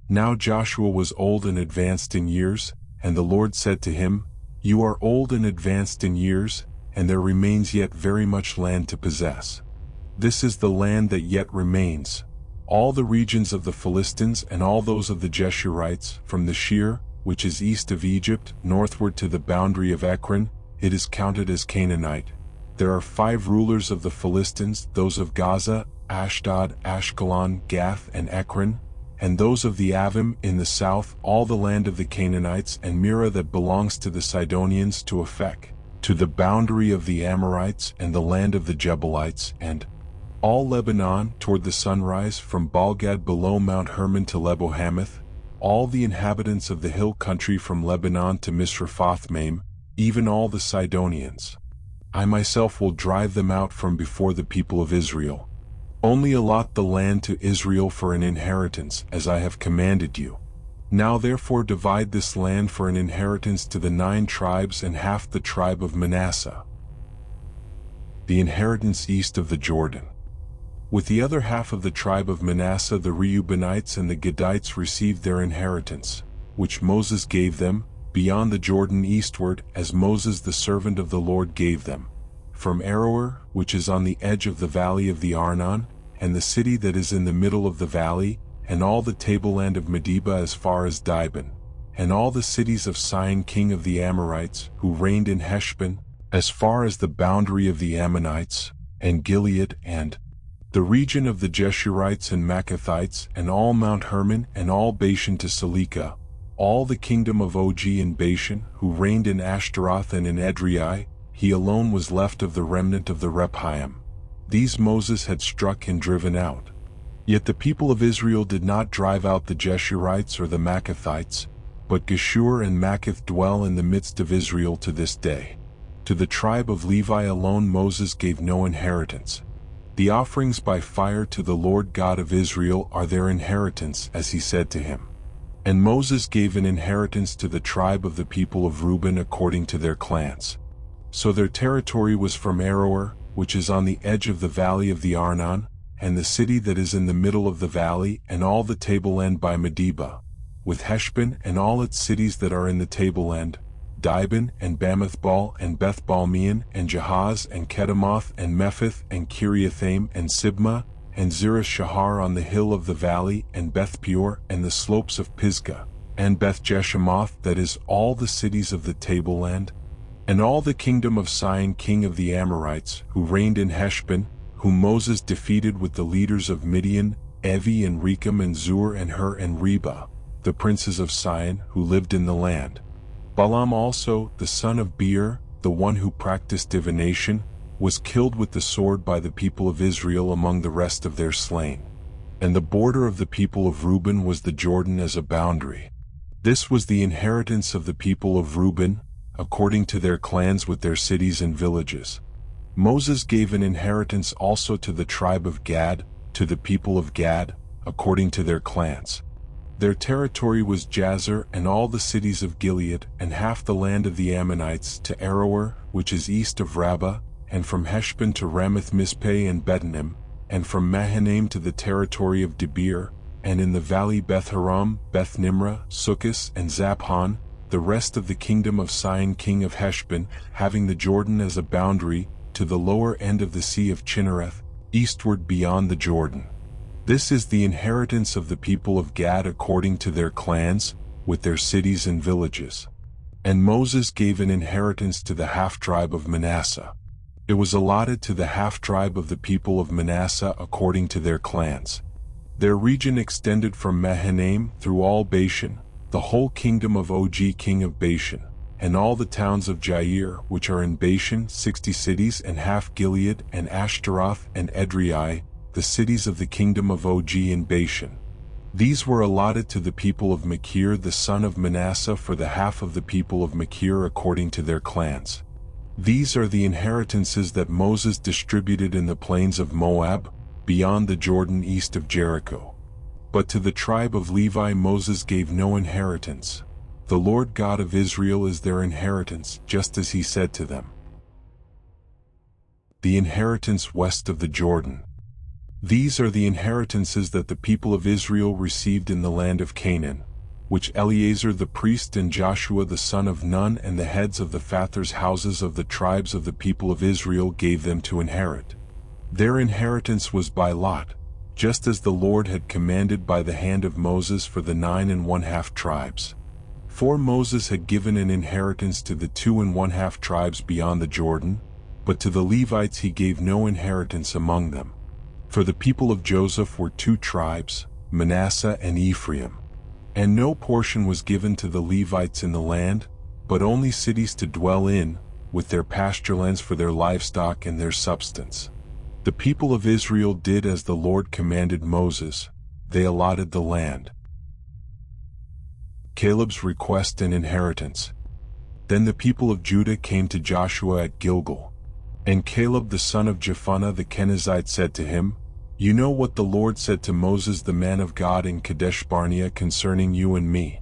Now Joshua was old and advanced in years, and the Lord said to him, You are old and advanced in years, and there remains yet very much land to possess. This is the land that yet remains, all the regions of the Philistines and all those of the Geshurites, from the Shir, which is east of Egypt, northward to the boundary of Ekron, it is counted as Canaanite. There are 5 rulers of the Philistines, those of Gaza, Ashdod, Ashkelon, Gath, and Ekron, and those of the Avim in the south, all the land of the Canaanites, and Mira that belongs to the Sidonians to Aphek, to the boundary of the Amorites, and the land of the Jebuelites, and all Lebanon toward the sunrise, from Baalgad below Mount Hermon to Lebo-Hamath, all the inhabitants of the hill country from Lebanon to Misrephoth-Maim, even all the Sidonians. I myself will drive them out from before the people of Israel. Only allot the land to Israel for an inheritance, as I have commanded you. Now therefore divide this land for an inheritance to the 9 tribes and half the tribe of Manasseh. The inheritance east of the Jordan. With the other half of the tribe of Manasseh the Reubenites and the Gadites received their inheritance, which Moses gave them, beyond the Jordan eastward, as Moses the servant of the Lord gave them, from Aroer, which is on the edge of the valley of the Arnon, and the city that is in the middle of the valley, and all the tableland of Medeba as far as Dibon, and all the cities of Sihon king of the Amorites, who reigned in Heshbon, as far as the boundary of the Ammonites, and Gilead, and the region of the Geshurites and Maccathites, and all Mount Hermon, and all Bashan to Salekah, all the kingdom of Og in Bashan, who reigned in Ashtaroth and in Edrei, he alone was left of the remnant of the Rephaim. These Moses had struck and driven out. Yet the people of Israel did not drive out the Geshurites or the Maccathites, but Geshur and Maccath dwell in the midst of Israel to this day. To the tribe of Levi alone Moses gave no inheritance. The offerings by fire to the Lord God of Israel are their inheritance, as he said to him. And Moses gave an inheritance to the tribe of the people of Reuben according to their clans. So their territory was from Aroer, which is on the edge of the valley of the Arnon, and the city that is in the middle of the valley, and all the tableland by Medeba, with Heshbon and all its cities that are in the tableland, Dibon and Bamathbal and Bethbalmeon and Jahaz and Kedemoth and Mephith and Kiriathaim and Sibmah and Zerah-Shahar on the hill of the valley, and Beth-peor and the slopes of Pisgah, and Beth-Jeshemoth, that is all the cities of the tableland, and all the kingdom of Sihon king of the Amorites, who reigned in Heshbon, whom Moses defeated with the leaders of Midian, Evi and Rechem and Zur and Hur and Reba, the princes of Sihon, who lived in the land. Balaam also, the son of Beor, the one who practiced divination, was killed with the sword by the people of Israel among the rest of their slain. And the border of the people of Reuben was the Jordan as a boundary. This was the inheritance of the people of Reuben, according to their clans with their cities and villages. Moses gave an inheritance also to the tribe of Gad, to the people of Gad, according to their clans. Their territory was Jazer and all the cities of Gilead, and half the land of the Ammonites to Aroer, which is east of Rabbah, and from Heshbon to Ramath-Mizpeh and Betonim, and from Mahanaim to the territory of Debir, and in the valley Beth-Haram, Beth-Nimrah, Succos, and Zaphon, the rest of the kingdom of Sihon king of Heshbon, having the Jordan as a boundary, to the lower end of the sea of Chinnereth, eastward beyond the Jordan. This is the inheritance of the people of Gad according to their clans, with their cities and villages. And Moses gave an inheritance to the half-tribe of Manasseh. It was allotted to the half-tribe of the people of Manasseh according to their clans. Their region extended from Mahanaim through all Bashan, the whole kingdom of Og king of Bashan, and all the towns of Jair, which are in Bashan, 60 cities, and half Gilead, and Ashtaroth, and Edrei, the cities of the kingdom of Og in Bashan. These were allotted to the people of Machir the son of Manasseh for the half of the people of Machir according to their clans. These are the inheritances that Moses distributed in the plains of Moab, beyond the Jordan east of Jericho. But to the tribe of Levi Moses gave no inheritance. The Lord God of Israel is their inheritance, just as he said to them. The inheritance west of the Jordan. These are the inheritances that the people of Israel received in the land of Canaan, which Eleazar the priest and Joshua the son of Nun and the heads of the fathers' houses of the tribes of the people of Israel gave them to inherit. Their inheritance was by lot, just as the Lord had commanded by the hand of Moses for the 9½ tribes. For Moses had given an inheritance to the 2½ tribes beyond the Jordan, but to the Levites he gave no inheritance among them. For the people of Joseph were 2 tribes, Manasseh and Ephraim. And no portion was given to the Levites in the land, but only cities to dwell in, with their pasture lands for their livestock and their substance. The people of Israel did as the Lord commanded Moses. They allotted the land. Caleb's request and inheritance. Then the people of Judah came to Joshua at Gilgal. And Caleb the son of Jephunneh the Kenizzite said to him, "You know what the Lord said to Moses the man of God in Kadesh Barnea concerning you and me.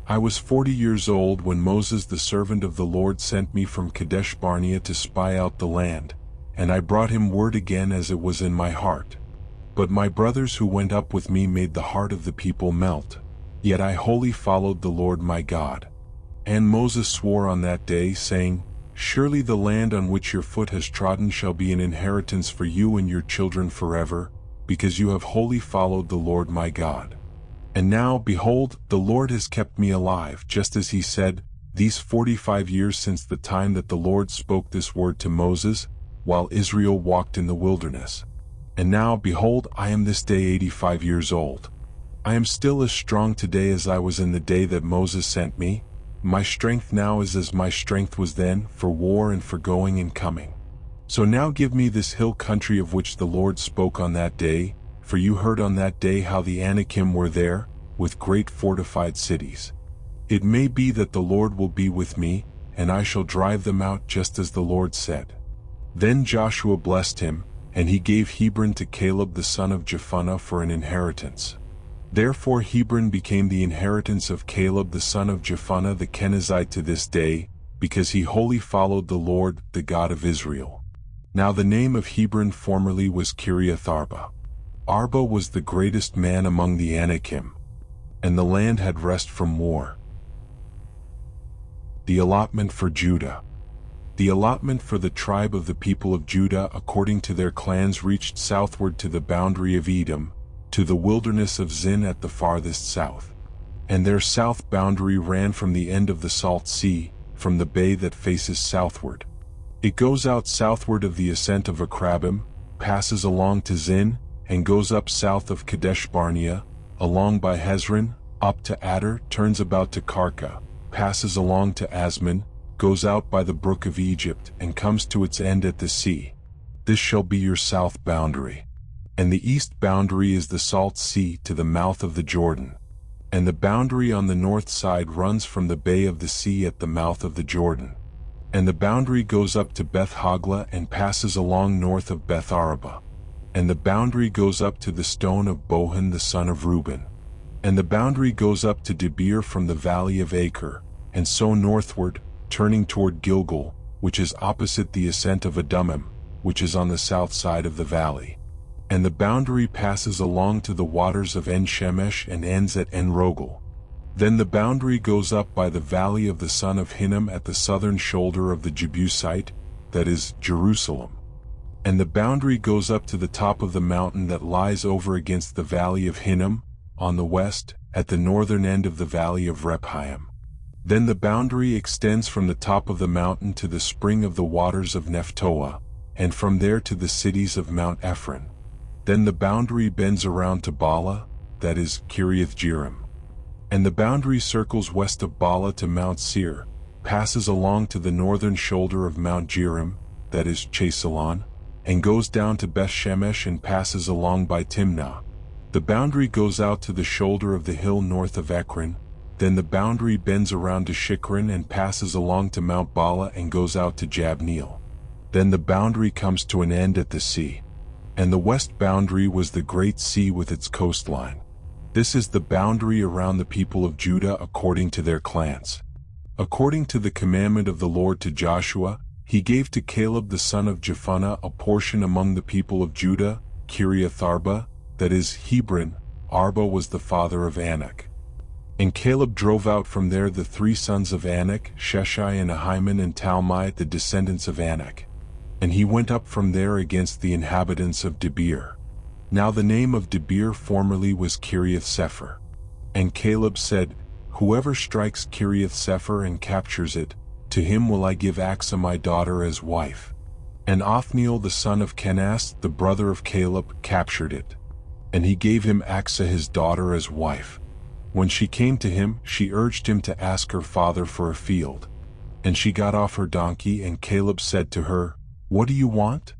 I was 40 years old when Moses the servant of the Lord sent me from Kadesh Barnea to spy out the land, and I brought him word again as it was in my heart. But my brothers who went up with me made the heart of the people melt. Yet I wholly followed the Lord my God. And Moses swore on that day, saying, Surely the land on which your foot has trodden shall be an inheritance for you and your children forever, because you have wholly followed the Lord my God. And now, behold, the Lord has kept me alive, just as he said, these 45 years since the time that the Lord spoke this word to Moses, while Israel walked in the wilderness. And now, behold, I am this day 85 years old. I am still as strong today as I was in the day that Moses sent me. My strength now is as my strength was then, for war and for going and coming. So now give me this hill country of which the Lord spoke on that day, for you heard on that day how the Anakim were there, with great fortified cities. It may be that the Lord will be with me, and I shall drive them out just as the Lord said." Then Joshua blessed him, and he gave Hebron to Caleb the son of Jephunneh for an inheritance. Therefore Hebron became the inheritance of Caleb the son of Jephunneh the Kenizzite to this day, because he wholly followed the Lord, the God of Israel. Now the name of Hebron formerly was Kiriath Arba. Arba was the greatest man among the Anakim, and the land had rest from war. The allotment for Judah. The allotment for the tribe of the people of Judah according to their clans reached southward to the boundary of Edom, to the wilderness of Zin at the farthest south. And their south boundary ran from the end of the Salt Sea, from the bay that faces southward. It goes out southward of the ascent of Akrabim, passes along to Zin, and goes up south of Kadesh Barnea, along by Hezron, up to Adar, turns about to Karka, passes along to Asman, goes out by the brook of Egypt, and comes to its end at the sea. This shall be your south boundary. And the east boundary is the Salt Sea to the mouth of the Jordan. And the boundary on the north side runs from the bay of the sea at the mouth of the Jordan. And the boundary goes up to Beth Hogla and passes along north of Beth Araba. And the boundary goes up to the stone of Bohan the son of Reuben. And the boundary goes up to Debir from the valley of Acre, and so northward, turning toward Gilgal, which is opposite the ascent of Adumim, which is on the south side of the valley. And the boundary passes along to the waters of En-Shemesh and ends at En-Rogel. Then the boundary goes up by the valley of the son of Hinnom at the southern shoulder of the Jebusite, that is, Jerusalem. And the boundary goes up to the top of the mountain that lies over against the valley of Hinnom, on the west, at the northern end of the valley of Rephaim. Then the boundary extends from the top of the mountain to the spring of the waters of Nephtoah, and from there to the cities of Mount Ephron. Then the boundary bends around to Bala, that is, Kiriath Jearim. And the boundary circles west of Bala to Mount Seir, passes along to the northern shoulder of Mount Jearim, that is, Chesalon, and goes down to Beth Shemesh and passes along by Timnah. The boundary goes out to the shoulder of the hill north of Ekron. Then the boundary bends around to Shikron and passes along to Mount Bala and goes out to Jabneel. Then the boundary comes to an end at the sea. And the west boundary was the great sea with its coastline. This is the boundary around the people of Judah according to their clans. According to the commandment of the Lord to Joshua, he gave to Caleb the son of Jephunneh a portion among the people of Judah, Kiriath Arba, that is, Hebron. Arba was the father of Anak. And Caleb drove out from there the 3 sons of Anak, Sheshai and Ahiman and Talmai, the descendants of Anak. And he went up from there against the inhabitants of Debir. Now the name of Debir formerly was Kiriath Sepher. And Caleb said, Whoever strikes Kiriath Sepher and captures it, to him will I give Achsah my daughter as wife. And Othniel the son of Kenaz, the brother of Caleb, captured it. And he gave him Achsah his daughter as wife. When she came to him, she urged him to ask her father for a field. And she got off her donkey, and Caleb said to her, What do you want?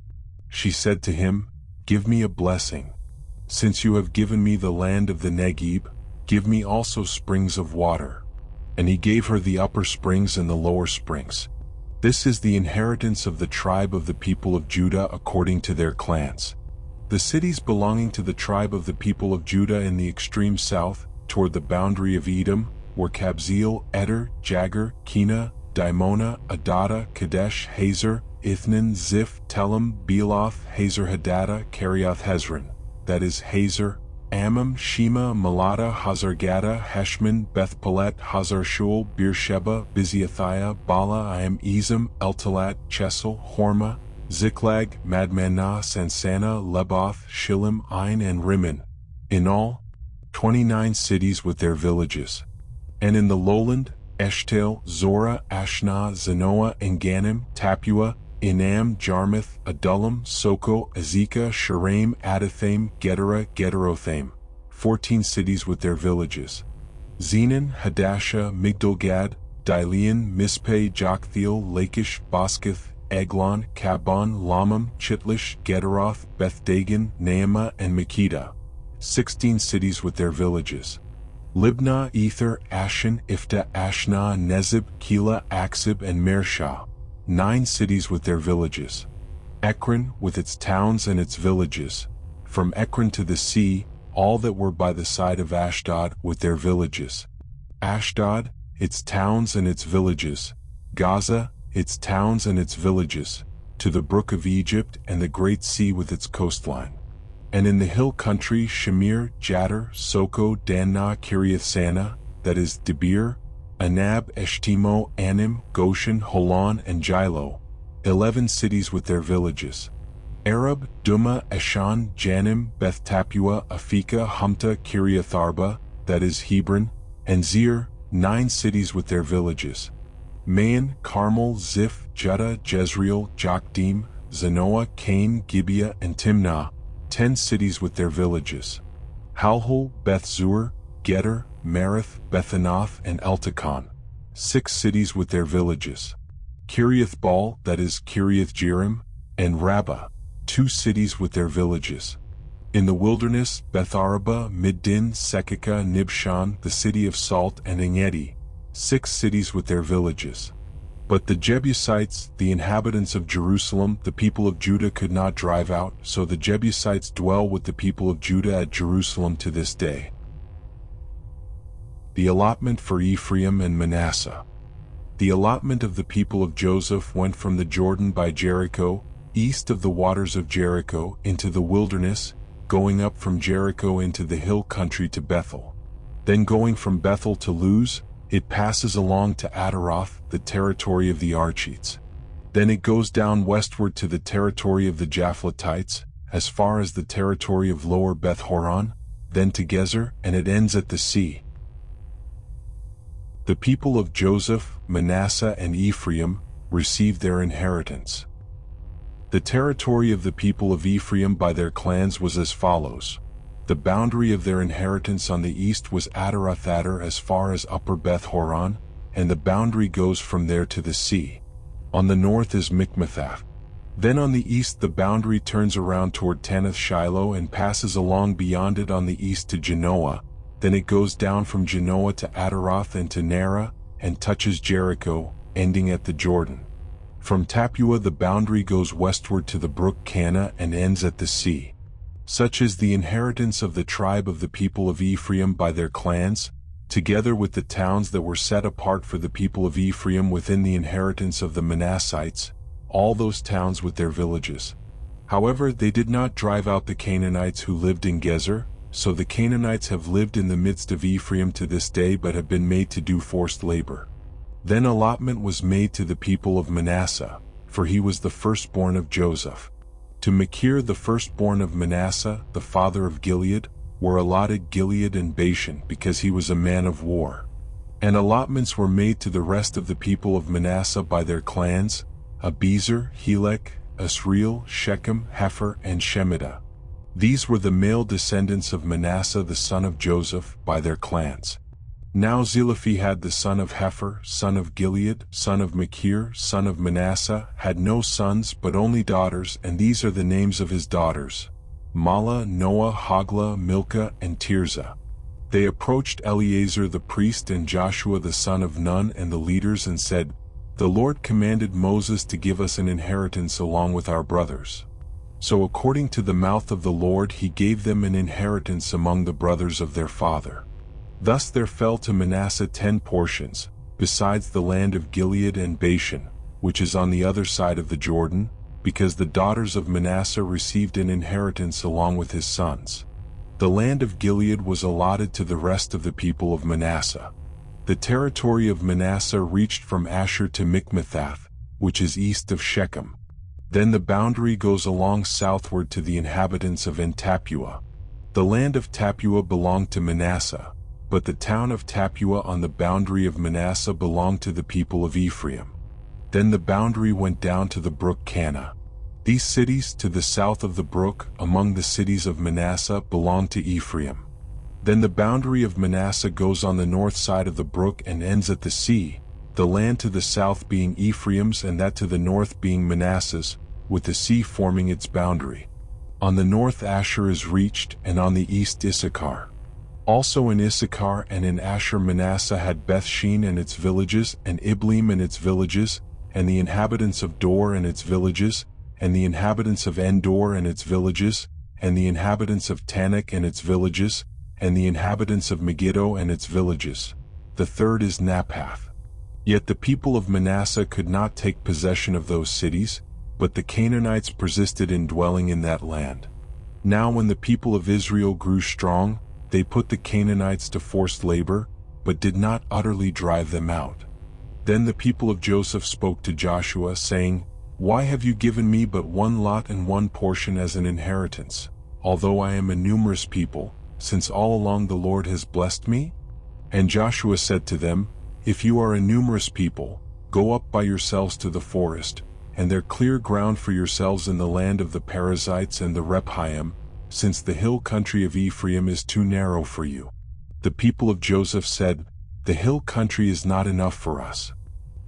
She said to him, Give me a blessing. Since you have given me the land of the Negeb, give me also springs of water. And he gave her the upper springs and the lower springs. This is the inheritance of the tribe of the people of Judah according to their clans. The cities belonging to the tribe of the people of Judah in the extreme south, toward the boundary of Edom, were Kabzeel, Eder, Jagur, Kena, Dimona, Adada, Kadesh, Hazer, Ithnan, Ziph, Telem, Bealoth, Hazer Hadadah, Kerioth Hezron, that is Hazer, Ammon, Shema, Malada, Hazar-Gada, Heshman, Beth-Pelet, Hazar-Shul, Beersheba, Biziathiah, Bala, Iam, Ezem, Eltalat, Chesel, Hormah, Ziklag, Madmannah, Sansana, Leboth, Shillim, Ain and Rimmon. In all, 29 cities with their villages. And in the lowland, Eshtaol, Zorah, Ashnah, Zanoah, Enganim, Tapua, Enam, Jarmuth, Adullam, Soko, Azekah, Sharaim, Adathaim, Gedera, Gederothaim, 14 cities with their villages. Zenan, Hadashah, Migdalgad, Dilean, Mispeh, Joktheel, Lachish, Bosketh, Eglon, Kabon, Lamam, Chitlish, Gederoth, Beth-Dagon, Naamah, and Makkedah, 16 cities with their villages. Libnah, Ether, Ashan, Iftah, Ashnah, Nezib, Keilah, Aksib, and Mareshah, 9 cities with their villages. Ekron, with its towns and its villages. From Ekron to the sea, all that were by the side of Ashdod with their villages. Ashdod, its towns and its villages. Gaza, its towns and its villages, to the brook of Egypt and the great sea with its coastline. And in the hill country, Shamir, Jattir, Soko, Danah, Kiriath-Sanah, that is Debir, Anab, Eshtemo, Anim, Goshen, Holon, and Jilo, 11 cities with their villages. Arab, Duma, Eshan, Janim, Beth Tapua, Aphekah, Humta, Kiriath Arba, that is Hebron, and Zir, 9 cities with their villages. Maon, Carmel, Ziph, Judah, Jezreel, Jokdeam, Zanoah, Cain, Gibeah, and Timnah, 10 cities with their villages. Halhul, Beth-Zur, Geder, Marith, Bethanath, and Eltekon, 6 cities with their villages. Kiriath Baal, that is Kiriath Jearim, and Rabbah, 2 cities with their villages. In the wilderness, Beth-Araba, Middin, Sekekah, Nibshan, the city of Salt, and Engedi, 6 cities with their villages. But the Jebusites, the inhabitants of Jerusalem, the people of Judah could not drive out, so the Jebusites dwell with the people of Judah at Jerusalem to this day. The allotment for Ephraim and Manasseh. The allotment of the people of Joseph went from the Jordan by Jericho, east of the waters of Jericho, into the wilderness, going up from Jericho into the hill country to Bethel. Then going from Bethel to Luz, it passes along to Ataroth, the territory of the Archites. Then it goes down westward to the territory of the Japhletites, as far as the territory of Lower Beth-Horon, then to Gezer, and it ends at the sea. The people of Joseph, Manasseh, and Ephraim received their inheritance. The territory of the people of Ephraim by their clans was as follows. The boundary of their inheritance on the east was Ataroth-Adar as far as Upper Beth-Horon, and the boundary goes from there to the sea. On the north is Mikmethath. Then on the east the boundary turns around toward Tanath-Shiloh and passes along beyond it on the east to Genoa. Then it goes down from Genoa to Ataroth and to Nara, and touches Jericho, ending at the Jordan. From Tapua the boundary goes westward to the brook Cana and ends at the sea. Such is the inheritance of the tribe of the people of Ephraim by their clans, together with the towns that were set apart for the people of Ephraim within the inheritance of the Manassites, all those towns with their villages. However, they did not drive out the Canaanites who lived in Gezer, so the Canaanites have lived in the midst of Ephraim to this day but have been made to do forced labor. Then allotment was made to the people of Manasseh, for he was the firstborn of Joseph. To Machir the firstborn of Manasseh, the father of Gilead, were allotted Gilead and Bashan because he was a man of war. And allotments were made to the rest of the people of Manasseh by their clans, Abiezer, Helek, Asriel, Shechem, Hepher, and Shemida. These were the male descendants of Manasseh the son of Joseph, by their clans. Now Zelophehad the son of Hepher, son of Gilead, son of Machir, son of Manasseh, had no sons but only daughters, and these are the names of his daughters: Mahlah, Noah, Hoglah, Milcah, and Tirzah. They approached Eleazar the priest and Joshua the son of Nun and the leaders and said, "The Lord commanded Moses to give us an inheritance along with our brothers." So according to the mouth of the Lord he gave them an inheritance among the brothers of their father. Thus there fell to Manasseh 10 portions, besides the land of Gilead and Bashan, which is on the other side of the Jordan, because the daughters of Manasseh received an inheritance along with his sons. The land of Gilead was allotted to the rest of the people of Manasseh. The territory of Manasseh reached from Asher to Michmethath, which is east of Shechem. Then the boundary goes along southward to the inhabitants of En-Tappuah. The land of Tappuah belonged to Manasseh, but the town of Tappuah on the boundary of Manasseh belonged to the people of Ephraim. Then the boundary went down to the brook Kanah. These cities to the south of the brook, among the cities of Manasseh, belonged to Ephraim. Then the boundary of Manasseh goes on the north side of the brook and ends at the sea, the land to the south being Ephraim's and that to the north being Manasseh's, with the sea forming its boundary. On the north Asher is reached, and on the east Issachar. Also in Issachar and in Asher Manasseh had Bethshean and its villages, and Ibleam and its villages, and the inhabitants of Dor and its villages, and the inhabitants of Endor and its villages, and the inhabitants of Tanakh and its villages, and the inhabitants of Megiddo and its villages. The third is Naphath. Yet the people of Manasseh could not take possession of those cities, but the Canaanites persisted in dwelling in that land. Now when the people of Israel grew strong, they put the Canaanites to forced labor, but did not utterly drive them out. Then the people of Joseph spoke to Joshua, saying, "Why have you given me but one lot and one portion as an inheritance, although I am a numerous people, since all along the Lord has blessed me?" And Joshua said to them, "If you are a numerous people, go up by yourselves to the forest, and there clear ground for yourselves in the land of the Perizzites and the Rephaim, since the hill country of Ephraim is too narrow for you." The people of Joseph said, "The hill country is not enough for us.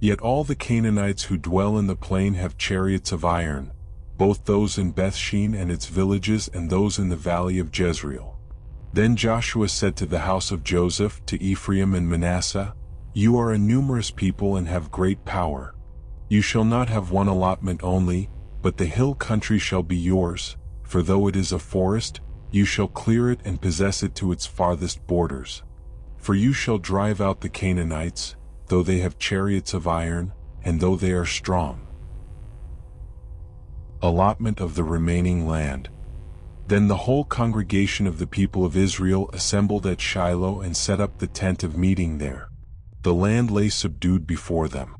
Yet all the Canaanites who dwell in the plain have chariots of iron, both those in Bethshean and its villages and those in the valley of Jezreel." Then Joshua said to the house of Joseph, to Ephraim and Manasseh, "You are a numerous people and have great power. You shall not have one allotment only, but the hill country shall be yours, for though it is a forest, you shall clear it and possess it to its farthest borders. For you shall drive out the Canaanites, though they have chariots of iron, and though they are strong." Allotment of the remaining land. Then the whole congregation of the people of Israel assembled at Shiloh and set up the tent of meeting there. The land lay subdued before them.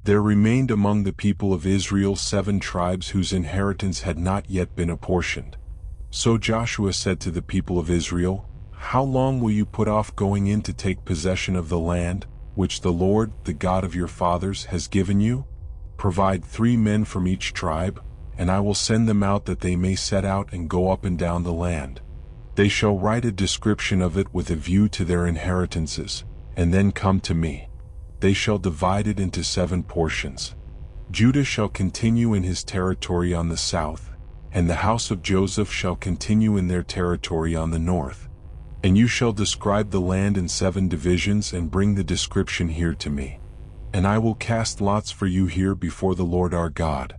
There remained among the people of Israel 7 tribes whose inheritance had not yet been apportioned. So Joshua said to the people of Israel, "How long will you put off going in to take possession of the land, which the Lord, the God of your fathers, has given you? Provide 3 men from each tribe, and I will send them out that they may set out and go up and down the land. They shall write a description of it with a view to their inheritances, and then come to me. They shall divide it into 7 portions. Judah shall continue in his territory on the south, and the house of Joseph shall continue in their territory on the north. And you shall describe the land in 7 divisions and bring the description here to me. And I will cast lots for you here before the Lord our God.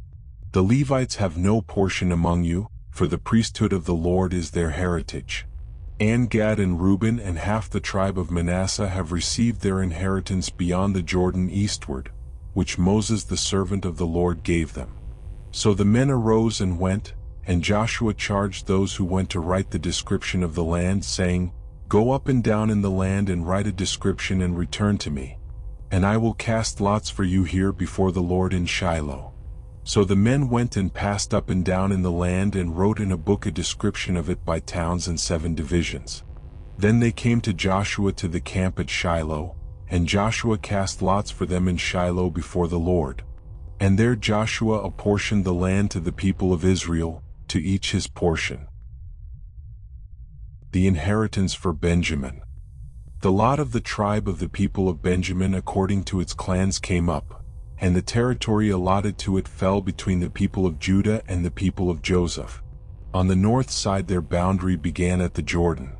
The Levites have no portion among you, for the priesthood of the Lord is their heritage. And Gad and Reuben and half the tribe of Manasseh have received their inheritance beyond the Jordan eastward, which Moses the servant of the Lord gave them." So the men arose and went, And Joshua charged those who went to write the description of the land, saying, "Go up and down in the land and write a description and return to me. And I will cast lots for you here before the Lord in Shiloh." So the men went and passed up and down in the land and wrote in a book a description of it by towns and 7 divisions. Then they came to Joshua to the camp at Shiloh, and Joshua cast lots for them in Shiloh before the Lord. And there Joshua apportioned the land to the people of Israel, to each his portion. The inheritance for Benjamin. The lot of the tribe of the people of Benjamin according to its clans came up, and the territory allotted to it fell between the people of Judah and the people of Joseph. On the north side their boundary began at the Jordan.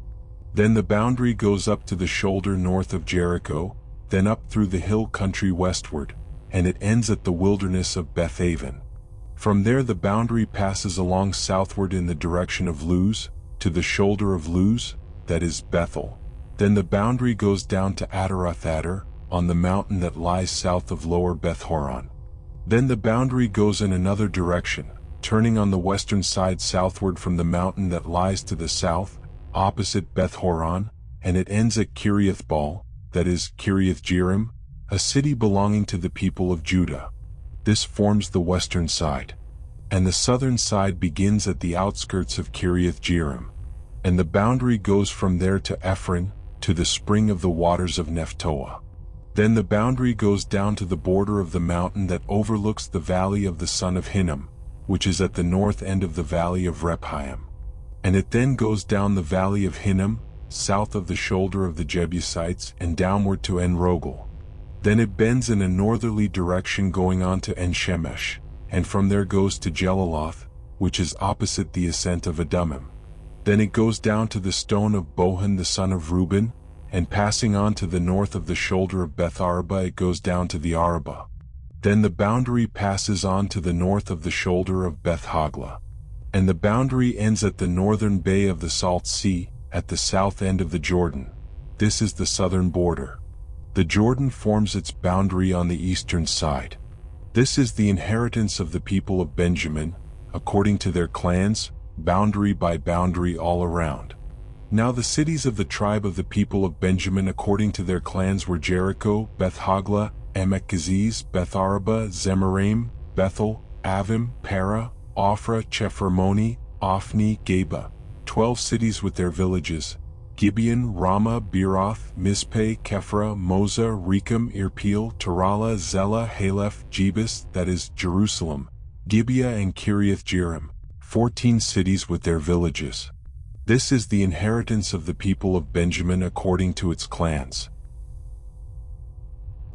Then the boundary goes up to the shoulder north of Jericho, then up through the hill country westward, and it ends at the wilderness of Bethaven. From there the boundary passes along southward in the direction of Luz, to the shoulder of Luz, that is Bethel. Then the boundary goes down to Adaroth-Adar, on the mountain that lies south of Lower Beth-horon. Then the boundary goes in another direction, turning on the western side southward from the mountain that lies to the south, opposite Beth-horon, and it ends at Kiriath-baal, that is Kiriath-jearim, a city belonging to the people of Judah. This forms the western side. And the southern side begins at the outskirts of Kiriath-jearim. And the boundary goes from there to Ephron, to the spring of the waters of Nephtoah. Then the boundary goes down to the border of the mountain that overlooks the valley of the son of Hinnom, which is at the north end of the valley of Rephaim. And it then goes down the valley of Hinnom, south of the shoulder of the Jebusites, and downward to En-rogel. Then it bends in a northerly direction going on to En-shemesh, and from there goes to Jeliloth, which is opposite the ascent of Adummim. Then it goes down to the stone of Bohan the son of Reuben, and passing on to the north of the shoulder of Beth-araba it goes down to the Arabah. Then the boundary passes on to the north of the shoulder of Beth-hoglah. And the boundary ends at the northern bay of the Salt Sea, at the south end of the Jordan. This is the southern border. The Jordan forms its boundary on the eastern side. This is the inheritance of the people of Benjamin, according to their clans, boundary by boundary all around. Now the cities of the tribe of the people of Benjamin according to their clans were Jericho, Beth-hoglah, Emek-keziz, Beth-araba, Zemaraim, Bethel, Avim, Para, Ophrah, Chephramoni, Ophni, Geba, 12 cities with their villages, Gibeon, Ramah, Beeroth, Mizpeh, Kephra, Moza, Rechem, Irpeel, Tarala, Zelah, Haleph, Jebus, that is, Jerusalem, Gibeah and Kiriath-jearim, 14 cities with their villages. This is the inheritance of the people of Benjamin according to its clans.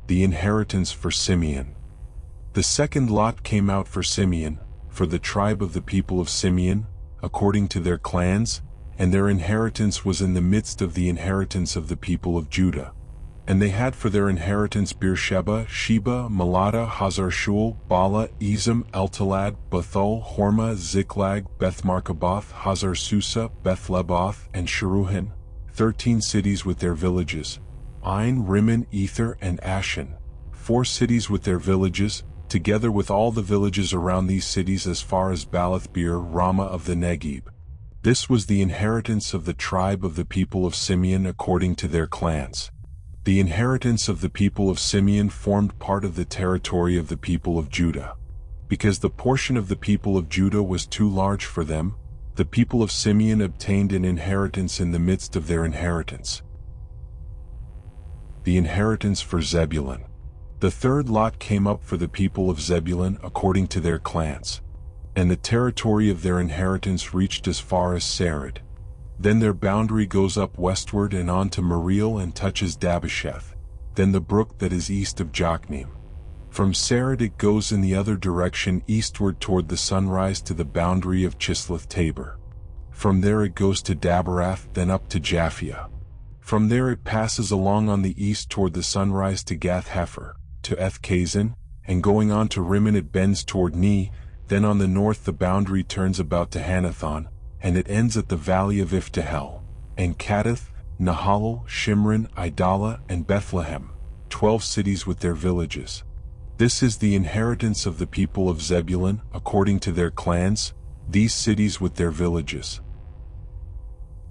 The inheritance for Simeon. The second lot came out for Simeon, for the tribe of the people of Simeon, according to their clans, and their inheritance was in the midst of the inheritance of the people of Judah. And they had for their inheritance Beersheba, Sheba, Melada, Hazar-Shul, Bala, Ezem, Eltalad, Bethul, Hormah, Ziklag, Beth-markaboth, Hazar-Susa, Beth-leboth, and Sharuhen, 13 cities with their villages, Ain, Rimmon, Ether, and Ashan, 4 cities with their villages, together with all the villages around these cities as far as Baalath-beer, Ramah of the Negeb. This was the inheritance of the tribe of the people of Simeon according to their clans. The inheritance of the people of Simeon formed part of the territory of the people of Judah. Because the portion of the people of Judah was too large for them, the people of Simeon obtained an inheritance in the midst of their inheritance. The inheritance for Zebulun. The third lot came up for the people of Zebulun according to their clans. And the territory of their inheritance reached as far as Sarid. Then their boundary goes up westward and on to Meriel and touches Dabbesheth, then the brook that is east of Jokneam. From Sarid it goes in the other direction eastward toward the sunrise to the boundary of Chisloth-Tabor. From there it goes to Daberath, then up to Japhia. From there it passes along on the east toward the sunrise to Gath-Hepher, to Eth-Kazin, and going on to Rimmon it bends toward Ne. Then on the north the boundary turns about to Hanathon, and it ends at the valley of Iftahel, and Kadith, Nahalal, Shimron, Idalah, and Bethlehem, 12 cities with their villages. This is the inheritance of the people of Zebulun according to their clans, these cities with their villages.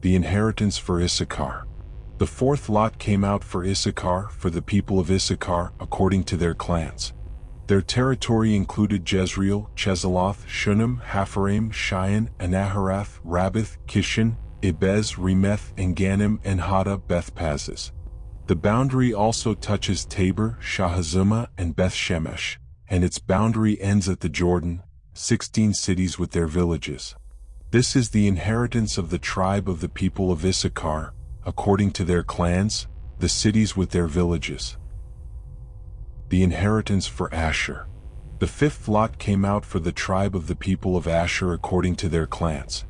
The inheritance for Issachar. The fourth lot came out for Issachar, for the people of Issachar, according to their clans. Their territory included Jezreel, Chesulloth, Shunem, Hapharaim, Shion, Anaharath, Rabbith, Kishan, Ibez, Remeth, and Ganim, and Hada, Beth-Pazzez. The boundary also touches Tabor, Shahazumah, and Beth-Shemesh, and its boundary ends at the Jordan, 16 cities with their villages. This is the inheritance of the tribe of the people of Issachar, according to their clans, the cities with their villages. The inheritance for Asher. The fifth lot came out for the tribe of the people of Asher according to their clans.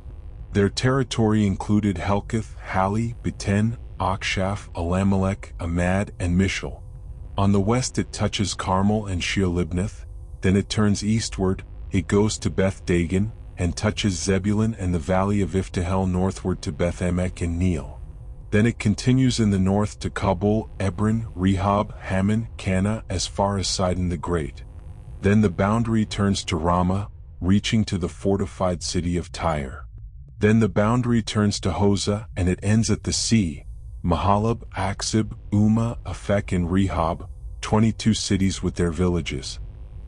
Their territory included Helkath, Hali, Beten, Akshaph, Alamelech, Amad, and Mishal. On the west it touches Carmel and Sheolibnath, then it turns eastward, it goes to Beth Dagon, and touches Zebulun and the valley of Iftahel northward to Beth Emek and Neel. Then it continues in the north to Kabul, Ebron, Rehob, Hammon, Cana, as far as Sidon the Great. Then the boundary turns to Ramah, reaching to the fortified city of Tyre. Then the boundary turns to Hosah, and it ends at the sea, Mahalab, Aksib, Umah, Aphek, and Rehob, 22 cities with their villages.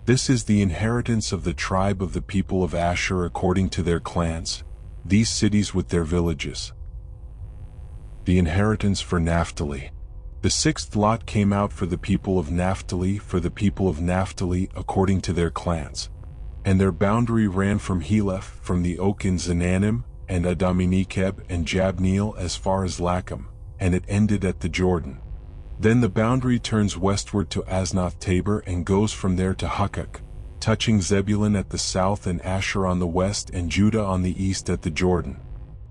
This is the inheritance of the tribe of the people of Asher according to their clans, these cities with their villages. The inheritance for Naphtali. The sixth lot came out for the people of Naphtali, according to their clans. And their boundary ran from Heleph, from the oak in Zananim, and Adaminekeb and Jabneel as far as Lacham, and it ended at the Jordan. Then the boundary turns westward to Asnoth Tabor and goes from there to Hukkok, touching Zebulun at the south and Asher on the west and Judah on the east at the Jordan.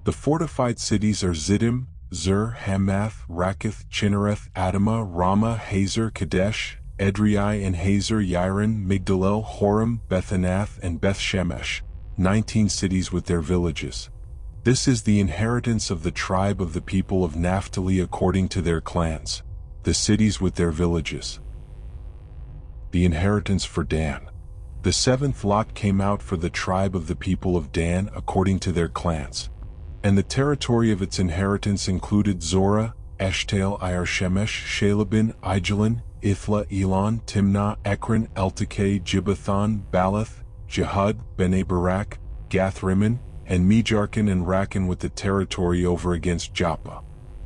The fortified cities are Ziddim, Zur, Hamath, Rakkath, Chinnereth, Adamah, Ramah, Hazer, Kadesh, Edrei, and Hazer, Yiron, Migdalel, Horem, Bethanath, and Beth-Shemesh, 19 cities with their villages. This is the inheritance of the tribe of the people of Naphtali according to their clans, the cities with their villages. The inheritance for Dan. The seventh lot came out for the tribe of the people of Dan according to their clans. And the territory of its inheritance included Zorah, Eshtael, Irshemesh, Shalabin, Aijalon, Ithla, Elon, Timnah, Ekron, Eltekeh, Gibbethon, Balath, Jehud, Bene Barak, Gath-Rimmon, and Mejarkan and Rakan with the territory over against Joppa.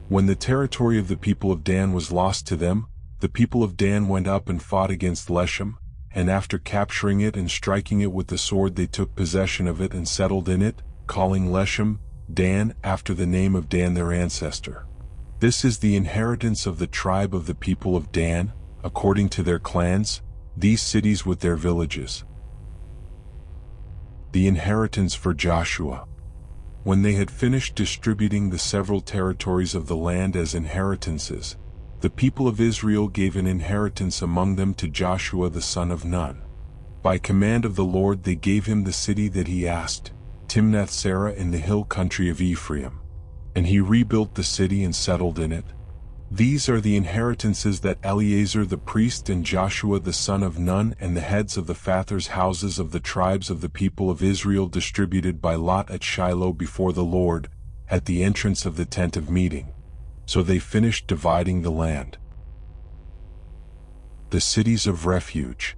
When the territory of the people of Dan was lost to them, the people of Dan went up and fought against Leshem, and after capturing it and striking it with the sword they took possession of it and settled in it, calling Leshem, Dan, after the name of Dan their ancestor. This is the inheritance of the tribe of the people of Dan, according to their clans, these cities with their villages. The inheritance for Joshua. When they had finished distributing the several territories of the land as inheritances, the people of Israel gave an inheritance among them to Joshua the son of Nun. By command of the Lord they gave him the city that he asked, Timnath-Serah in the hill country of Ephraim. And he rebuilt the city and settled in it. These are the inheritances that Eleazar the priest and Joshua the son of Nun and the heads of the fathers' houses of the tribes of the people of Israel distributed by lot at Shiloh before the Lord, at the entrance of the tent of meeting. So they finished dividing the land. The cities of refuge.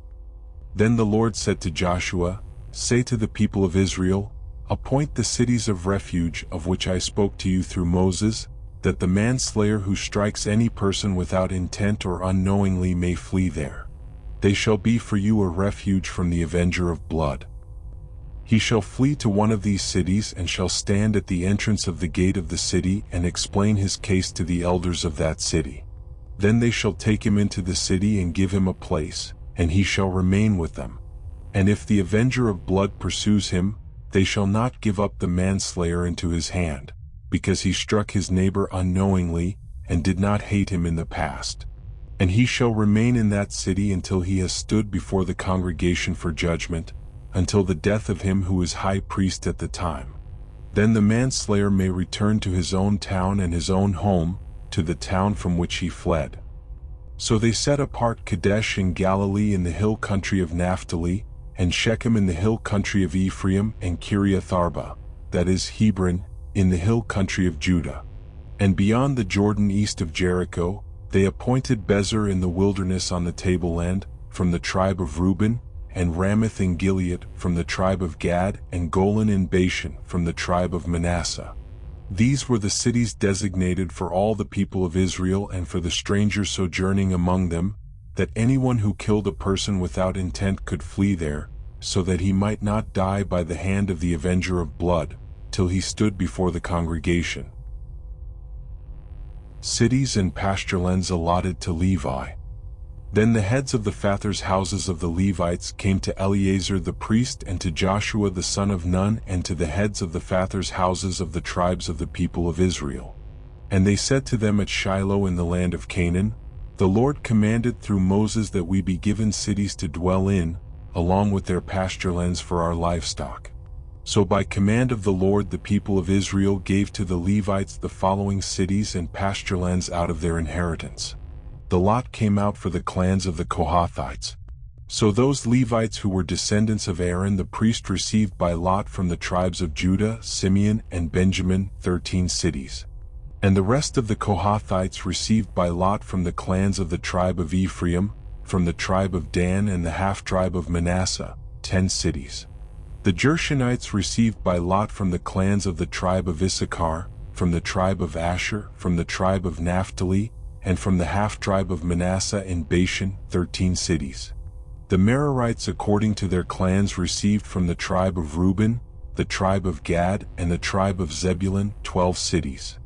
Then the Lord said to Joshua, Say to the people of Israel, Appoint the cities of refuge of which I spoke to you through Moses, that the manslayer who strikes any person without intent or unknowingly may flee there. They shall be for you a refuge from the avenger of blood. He shall flee to one of these cities and shall stand at the entrance of the gate of the city and explain his case to the elders of that city. Then they shall take him into the city and give him a place, and he shall remain with them. And if the avenger of blood pursues him, they shall not give up the manslayer into his hand, because he struck his neighbor unknowingly, and did not hate him in the past. And he shall remain in that city until he has stood before the congregation for judgment, until the death of him who is high priest at the time. Then the manslayer may return to his own town and his own home, to the town from which he fled. So they set apart Kadesh in Galilee in the hill country of Naphtali, and Shechem in the hill country of Ephraim, and Kiriath Arba, that is Hebron, in the hill country of Judah. And beyond the Jordan east of Jericho, they appointed Bezer in the wilderness on the tableland, from the tribe of Reuben, and Ramoth in Gilead from the tribe of Gad, and Golan in Bashan from the tribe of Manasseh. These were the cities designated for all the people of Israel and for the strangers sojourning among them, that anyone who killed a person without intent could flee there, so that he might not die by the hand of the avenger of blood, till he stood before the congregation. Cities and pasturelands allotted to Levi. Then the heads of the fathers' houses of the Levites came to Eleazar the priest and to Joshua the son of Nun and to the heads of the fathers' houses of the tribes of the people of Israel. And they said to them at Shiloh in the land of Canaan, The Lord commanded through Moses that we be given cities to dwell in, along with their pasturelands for our livestock. So by command of the Lord the people of Israel gave to the Levites the following cities and pasturelands out of their inheritance. The lot came out for the clans of the Kohathites. So those Levites who were descendants of Aaron the priest received by lot from the tribes of Judah, Simeon, and Benjamin 13 cities. And the rest of the Kohathites received by lot from the clans of the tribe of Ephraim, from the tribe of Dan and the half-tribe of Manasseh, 10 cities. The Gershonites received by lot from the clans of the tribe of Issachar, from the tribe of Asher, from the tribe of Naphtali, and from the half-tribe of Manasseh in Bashan, 13 cities. The Merarites according to their clans received from the tribe of Reuben, the tribe of Gad, and the tribe of Zebulun, 12 cities.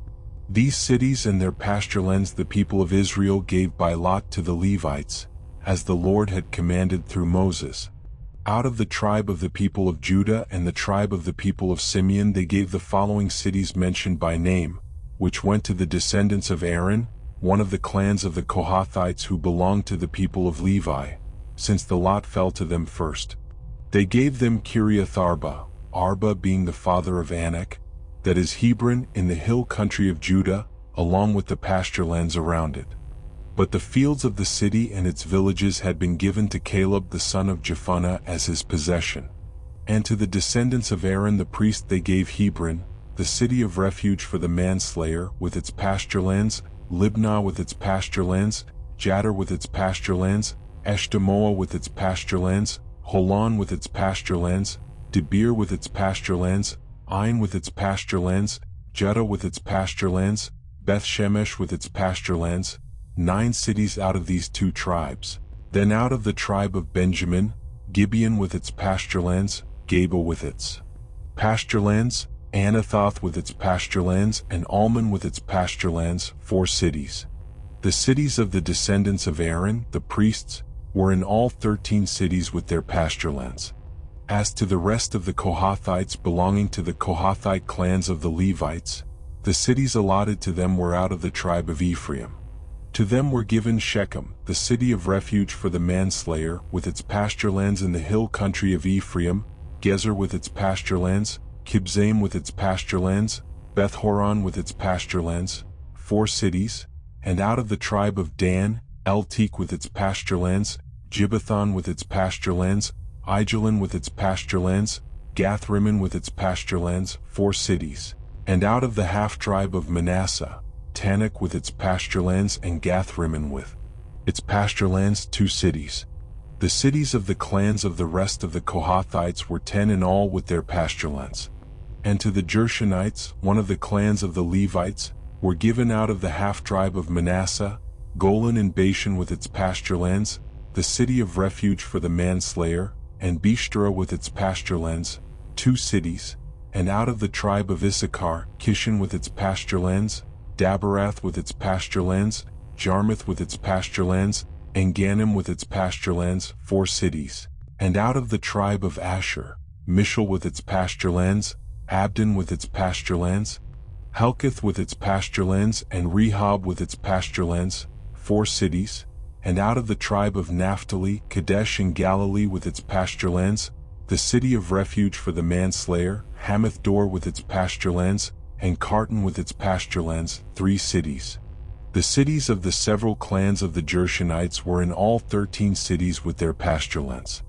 These cities and their pasturelands the people of Israel gave by lot to the Levites, as the Lord had commanded through Moses. Out of the tribe of the people of Judah and the tribe of the people of Simeon they gave the following cities mentioned by name, which went to the descendants of Aaron, one of the clans of the Kohathites who belonged to the people of Levi, since the lot fell to them first. They gave them Kiriath Arba, Arba being the father of Anak, that is Hebron in the hill country of Judah, along with the pasturelands around it. But the fields of the city and its villages had been given to Caleb the son of Jephunneh as his possession. And to the descendants of Aaron the priest they gave Hebron, the city of refuge for the manslayer, with its pasturelands, Libnah with its pasturelands, Jattir with its pasturelands, Eshtemoa with its pasturelands, Holon with its pasturelands, Debir with its pasturelands, Ain with its pasturelands, Judah with its pasturelands, Beth-Shemesh with its pasturelands, 9 cities out of these 2 tribes. Then out of the tribe of Benjamin, Gibeon with its pasturelands, Geba with its pasturelands, Anathoth with its pasturelands, and Almon with its pasturelands, 4 cities. The cities of the descendants of Aaron, the priests, were in all 13 cities with their pasturelands. As to the rest of the Kohathites belonging to the Kohathite clans of the Levites, the cities allotted to them were out of the tribe of Ephraim. To them were given Shechem, the city of refuge for the manslayer, with its pasturelands in the hill country of Ephraim, Gezer with its pasturelands, Kibzaim with its pasturelands, Beth-horon with its pasturelands, 4 cities, and out of the tribe of Dan, Elteek with its pasturelands, Gibbethon with its pasturelands, Aijalon with its pasturelands, Gathrimmon with its pasturelands, 4 cities, and out of the half-tribe of Manasseh, Tanakh with its pasturelands and Gathrimmon with its pasturelands, 2 cities. The cities of the clans of the rest of the Kohathites were 10 in all with their pasturelands. And to the Gershonites, one of the clans of the Levites, were given out of the half-tribe of Manasseh, Golan in Bashan with its pasturelands, the city of refuge for the manslayer, and Beshtera with its pasturelands, 2 cities, and out of the tribe of Issachar, Kishon with its pasturelands, Daberath with its pasturelands, Jarmuth with its pasturelands, and Ganim with its pasturelands, 4 cities, and out of the tribe of Asher, Mishal with its pasturelands, Abdon with its pasturelands, Helkath with its pasturelands, and Rehob with its pasturelands, 4 cities, and out of the tribe of Naphtali, Kadesh in Galilee with its pasturelands, the city of refuge for the manslayer, Hamath-dor with its pasturelands, and Kartan with its pasturelands, 3 cities. The cities of the several clans of the Gershonites were in all 13 cities with their pasturelands.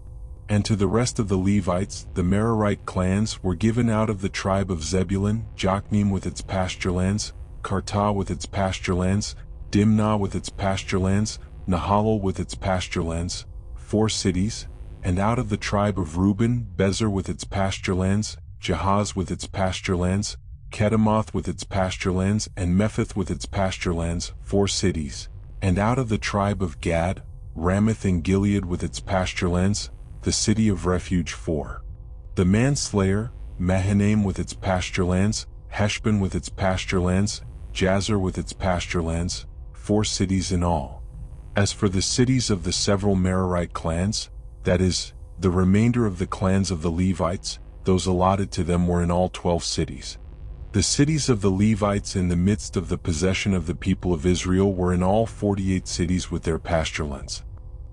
And to the rest of the Levites, the Merarite clans, were given out of the tribe of Zebulun, Jokneam with its pasturelands, Kartah with its pasturelands, Dimnah with its pasturelands, Nahalal with its pasturelands, 4 cities, and out of the tribe of Reuben, Bezer with its pasturelands, Jahaz with its pasturelands, Kedemoth with its pasturelands, and Mephith with its pasturelands, 4 cities, and out of the tribe of Gad, Ramoth and Gilead with its pasturelands, the city of refuge, 4. The manslayer, Mahanaim with its pasturelands, Heshbon with its pasturelands, Jazer with its pasturelands, 4 cities in all. As for the cities of the several Merarite clans, that is, the remainder of the clans of the Levites, those allotted to them were in all 12 cities. The cities of the Levites in the midst of the possession of the people of Israel were in all 48 cities with their pasturelands.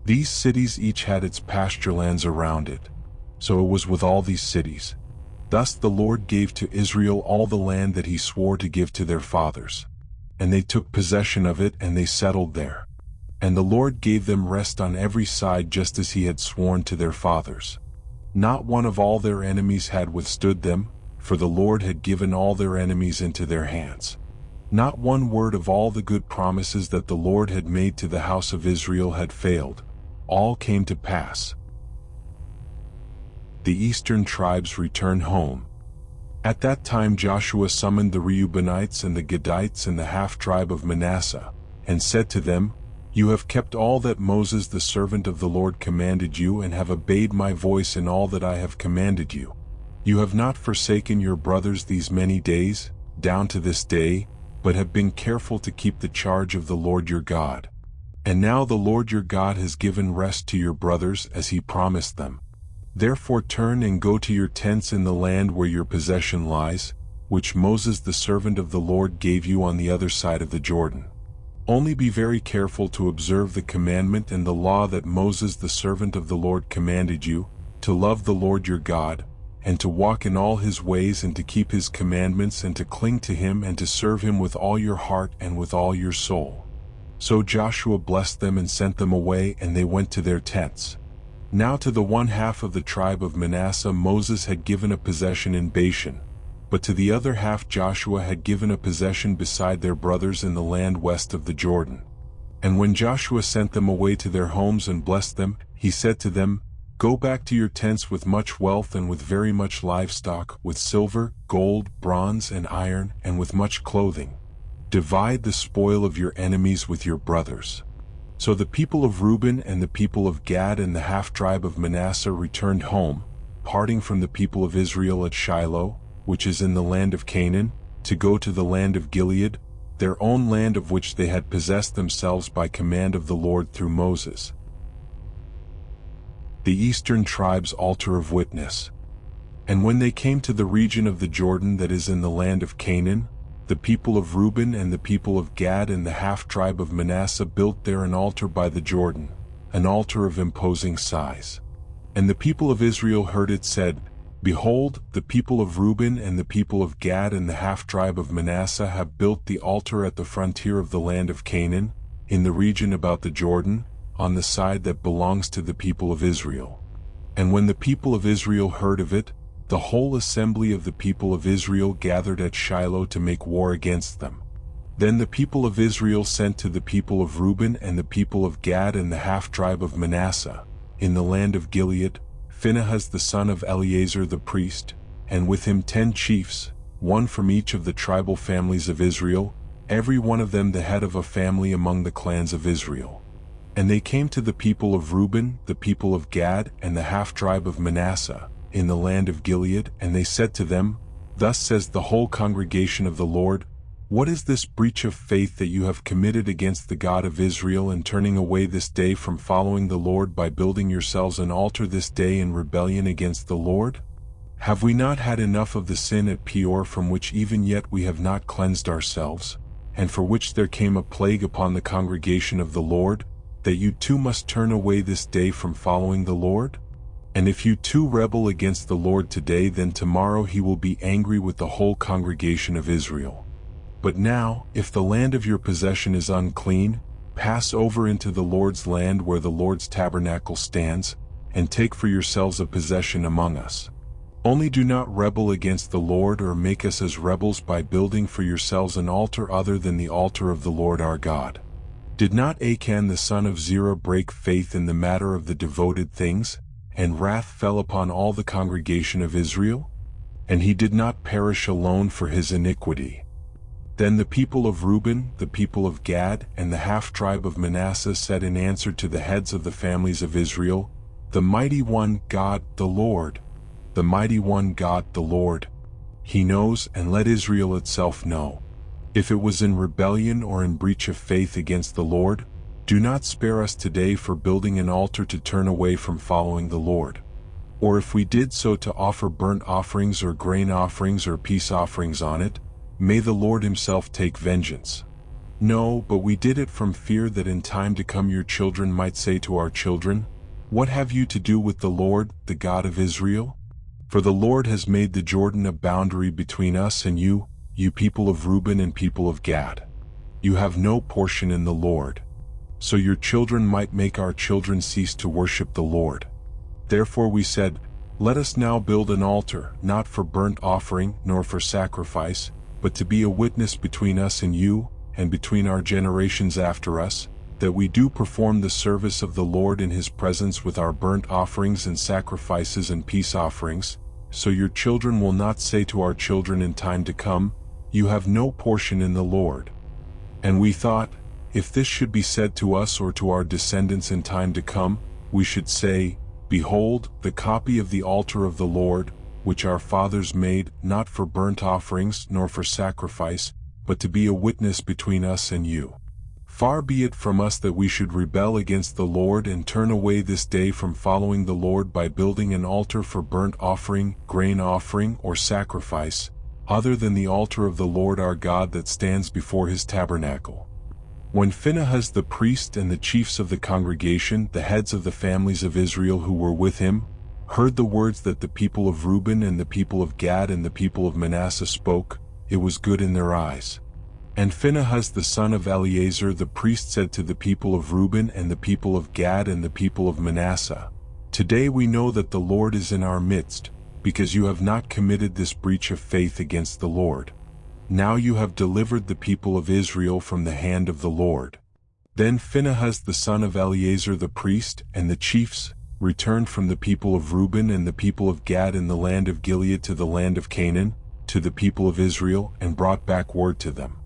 These cities each had its pasturelands around it. So it was with all these cities. Thus the Lord gave to Israel all the land that he swore to give to their fathers. And they took possession of it, and they settled there. And the Lord gave them rest on every side, just as he had sworn to their fathers. Not one of all their enemies had withstood them, for the Lord had given all their enemies into their hands. Not one word of all the good promises that the Lord had made to the house of Israel had failed. All came to pass. The eastern tribes returned home. At that time Joshua summoned the Reubenites and the Gadites and the half-tribe of Manasseh, and said to them, "You have kept all that Moses the servant of the Lord commanded you, and have obeyed my voice in all that I have commanded you. You have not forsaken your brothers these many days, down to this day, but have been careful to keep the charge of the Lord your God. And now the Lord your God has given rest to your brothers as he promised them. Therefore turn and go to your tents in the land where your possession lies, which Moses the servant of the Lord gave you on the other side of the Jordan. Only be very careful to observe the commandment and the law that Moses the servant of the Lord commanded you, to love the Lord your God, and to walk in all his ways, and to keep his commandments, and to cling to him, and to serve him with all your heart and with all your soul." So Joshua blessed them and sent them away, and they went to their tents. Now to the one half of the tribe of Manasseh Moses had given a possession in Bashan, but to the other half Joshua had given a possession beside their brothers in the land west of the Jordan. And when Joshua sent them away to their homes and blessed them, he said to them, "Go back to your tents with much wealth and with very much livestock, with silver, gold, bronze, and iron, and with much clothing. Divide the spoil of your enemies with your brothers." So the people of Reuben and the people of Gad and the half-tribe of Manasseh returned home, parting from the people of Israel at Shiloh, which is in the land of Canaan, to go to the land of Gilead, their own land of which they had possessed themselves by command of the Lord through Moses. The eastern tribes' altar of witness. And when they came to the region of the Jordan that is in the land of Canaan, the people of Reuben and the people of Gad and the half-tribe of Manasseh built there an altar by the Jordan, an altar of imposing size. And the people of Israel heard it said, "Behold, the people of Reuben and the people of Gad and the half-tribe of Manasseh have built the altar at the frontier of the land of Canaan, in the region about the Jordan, on the side that belongs to the people of Israel." And when the people of Israel heard of it, the whole assembly of the people of Israel gathered at Shiloh to make war against them. Then the people of Israel sent to the people of Reuben and the people of Gad and the half-tribe of Manasseh, in the land of Gilead, Phinehas the son of Eleazar the priest, and with him 10 chiefs, one from each of the tribal families of Israel, every one of them the head of a family among the clans of Israel. And they came to the people of Reuben, the people of Gad, and the half-tribe of Manasseh, in the land of Gilead, and they said to them, "Thus says the whole congregation of the Lord, what is this breach of faith that you have committed against the God of Israel in turning away this day from following the Lord by building yourselves an altar this day in rebellion against the Lord? Have we not had enough of the sin at Peor, from which even yet we have not cleansed ourselves, and for which there came a plague upon the congregation of the Lord, that you too must turn away this day from following the Lord? And if you too rebel against the Lord today, then tomorrow he will be angry with the whole congregation of Israel. But now, if the land of your possession is unclean, pass over into the Lord's land where the Lord's tabernacle stands, and take for yourselves a possession among us. Only do not rebel against the Lord or make us as rebels by building for yourselves an altar other than the altar of the Lord our God. Did not Achan the son of Zerah break faith in the matter of the devoted things, and wrath fell upon all the congregation of Israel? And he did not perish alone for his iniquity. Then the people of Reuben, the people of Gad, and the half-tribe of Manasseh said in answer to the heads of the families of Israel, "The mighty one God, the Lord, the mighty one God, the Lord, He knows, and let Israel itself know. If it was in rebellion or in breach of faith against the Lord, do not spare us today for building an altar to turn away from following the Lord. Or if we did so to offer burnt offerings or grain offerings or peace offerings on it, may the Lord himself take vengeance. No, but we did it from fear that in time to come your children might say to our children, 'What have you to do with the Lord, the God of Israel?' For the Lord has made the Jordan a boundary between us and you, you people of Reuben and people of Gad. You have no portion in the Lord. So your children might make our children cease to worship the Lord. Therefore we said, Let us now build an altar, not for burnt offering nor for sacrifice, but to be a witness between us and you, and between our generations after us, that we do perform the service of the Lord in his presence with our burnt offerings and sacrifices and peace offerings, so your children will not say to our children in time to come, 'You have no portion in the Lord.' And we thought, if this should be said to us or to our descendants in time to come, we should say, 'Behold, the copy of the altar of the Lord, which our fathers made, not for burnt offerings nor for sacrifice, but to be a witness between us and you. Far be it from us that we should rebel against the Lord and turn away this day from following the Lord by building an altar for burnt offering, grain offering, or sacrifice, other than the altar of the Lord our God that stands before his tabernacle." When Phinehas the priest and the chiefs of the congregation, the heads of the families of Israel who were with him, heard the words that the people of Reuben and the people of Gad and the people of Manasseh spoke, it was good in their eyes. And Phinehas the son of Eleazar the priest said to the people of Reuben and the people of Gad and the people of Manasseh, "Today we know that the Lord is in our midst, because you have not committed this breach of faith against the Lord. Now you have delivered the people of Israel from the hand of the Lord." Then Phinehas the son of Eleazar the priest and the chiefs returned from the people of Reuben and the people of Gad in the land of Gilead to the land of Canaan, to the people of Israel, and brought back word to them.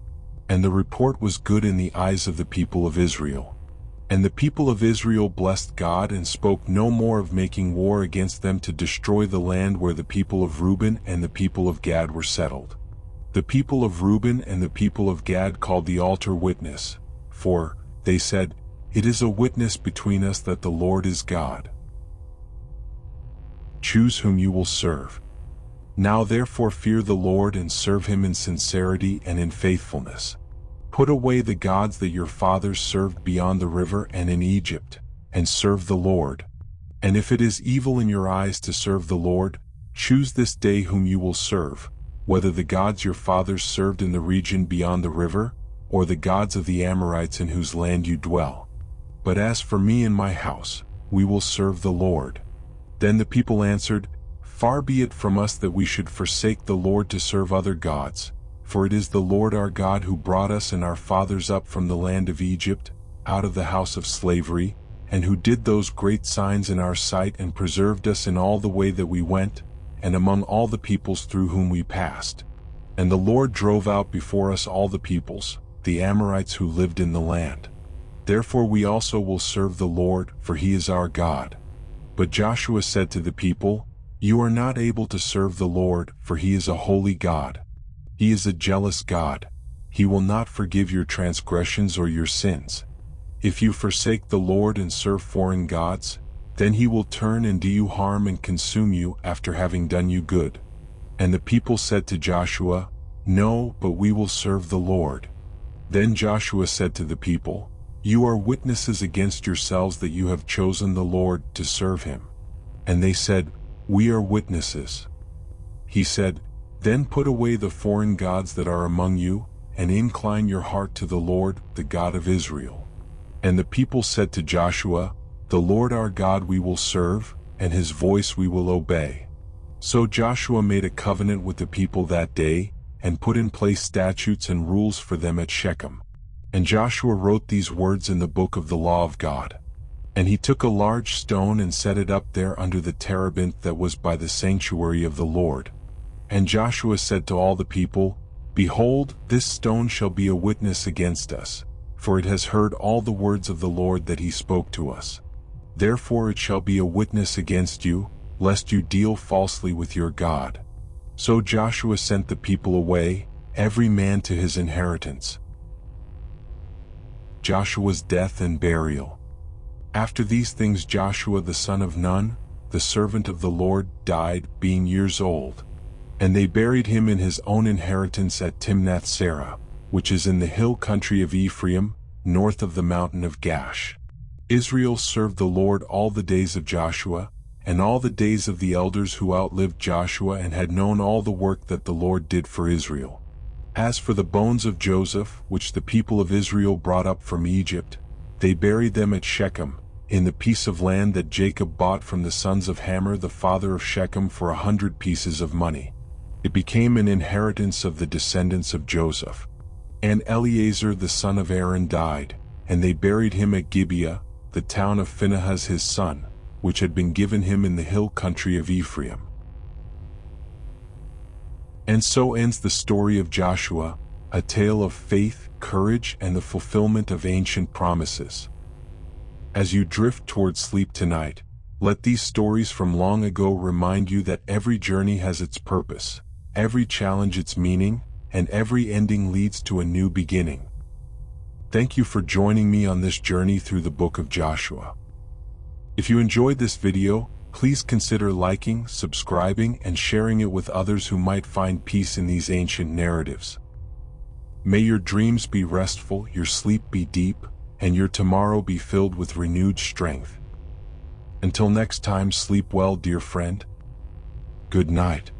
And the report was good in the eyes of the people of Israel. And the people of Israel blessed God and spoke no more of making war against them to destroy the land where the people of Reuben and the people of Gad were settled. The people of Reuben and the people of Gad called the altar Witness, for, they said, "It is a witness between us that the Lord is God. Choose whom you will serve. Now therefore fear the Lord and serve him in sincerity and in faithfulness. Put away the gods that your fathers served beyond the river and in Egypt, and serve the Lord. And if it is evil in your eyes to serve the Lord, choose this day whom you will serve, whether the gods your fathers served in the region beyond the river, or the gods of the Amorites in whose land you dwell. But as for me and my house, we will serve the Lord." Then the people answered, "Far be it from us that we should forsake the Lord to serve other gods, for it is the Lord our God who brought us and our fathers up from the land of Egypt, out of the house of slavery, and who did those great signs in our sight and preserved us in all the way that we went, and among all the peoples through whom we passed. And the Lord drove out before us all the peoples, the Amorites who lived in the land. Therefore we also will serve the Lord, for he is our God." But Joshua said to the people, "You are not able to serve the Lord, for he is a holy God. He is a jealous God. He will not forgive your transgressions or your sins. If you forsake the Lord and serve foreign gods, then he will turn and do you harm and consume you after having done you good." And the people said to Joshua, "No, but we will serve the Lord." Then Joshua said to the people, "You are witnesses against yourselves that you have chosen the Lord to serve him." And they said, "We are witnesses." He said, "Then put away the foreign gods that are among you, and incline your heart to the Lord, the God of Israel." And the people said to Joshua, The Lord our God we will serve, and his voice we will obey." So Joshua made a covenant with the people that day, and put in place statutes and rules for them at Shechem. And Joshua wrote these words in the book of the law of God. And he took a large stone and set it up there under the terebinth that was by the sanctuary of the Lord. And Joshua said to all the people, "Behold, this stone shall be a witness against us, for it has heard all the words of the Lord that he spoke to us. Therefore it shall be a witness against you, lest you deal falsely with your God." So Joshua sent the people away, every man to his inheritance. Joshua's death and burial. After these things Joshua the son of Nun, the servant of the Lord, died, being years old. And they buried him in his own inheritance at Timnath-Serah, which is in the hill country of Ephraim, north of the mountain of Gash. Israel served the Lord all the days of Joshua, and all the days of the elders who outlived Joshua and had known all the work that the Lord did for Israel. As for the bones of Joseph, which the people of Israel brought up from Egypt, they buried them at Shechem, in the piece of land that Jacob bought from the sons of Hamor the father of Shechem for 100 pieces of money. It became an inheritance of the descendants of Joseph. And Eleazar the son of Aaron died, and they buried him at Gibeah, the town of Phinehas his son, which had been given him in the hill country of Ephraim. And so ends the story of Joshua, a tale of faith, courage, and the fulfillment of ancient promises. As you drift toward sleep tonight, let these stories from long ago remind you that every journey has its purpose, every challenge its meaning, and every ending leads to a new beginning. Thank you for joining me on this journey through the book of Joshua. If you enjoyed this video, please consider liking, subscribing, and sharing it with others who might find peace in these ancient narratives. May your dreams be restful, your sleep be deep, and your tomorrow be filled with renewed strength. Until next time, sleep well, dear friend. Good night.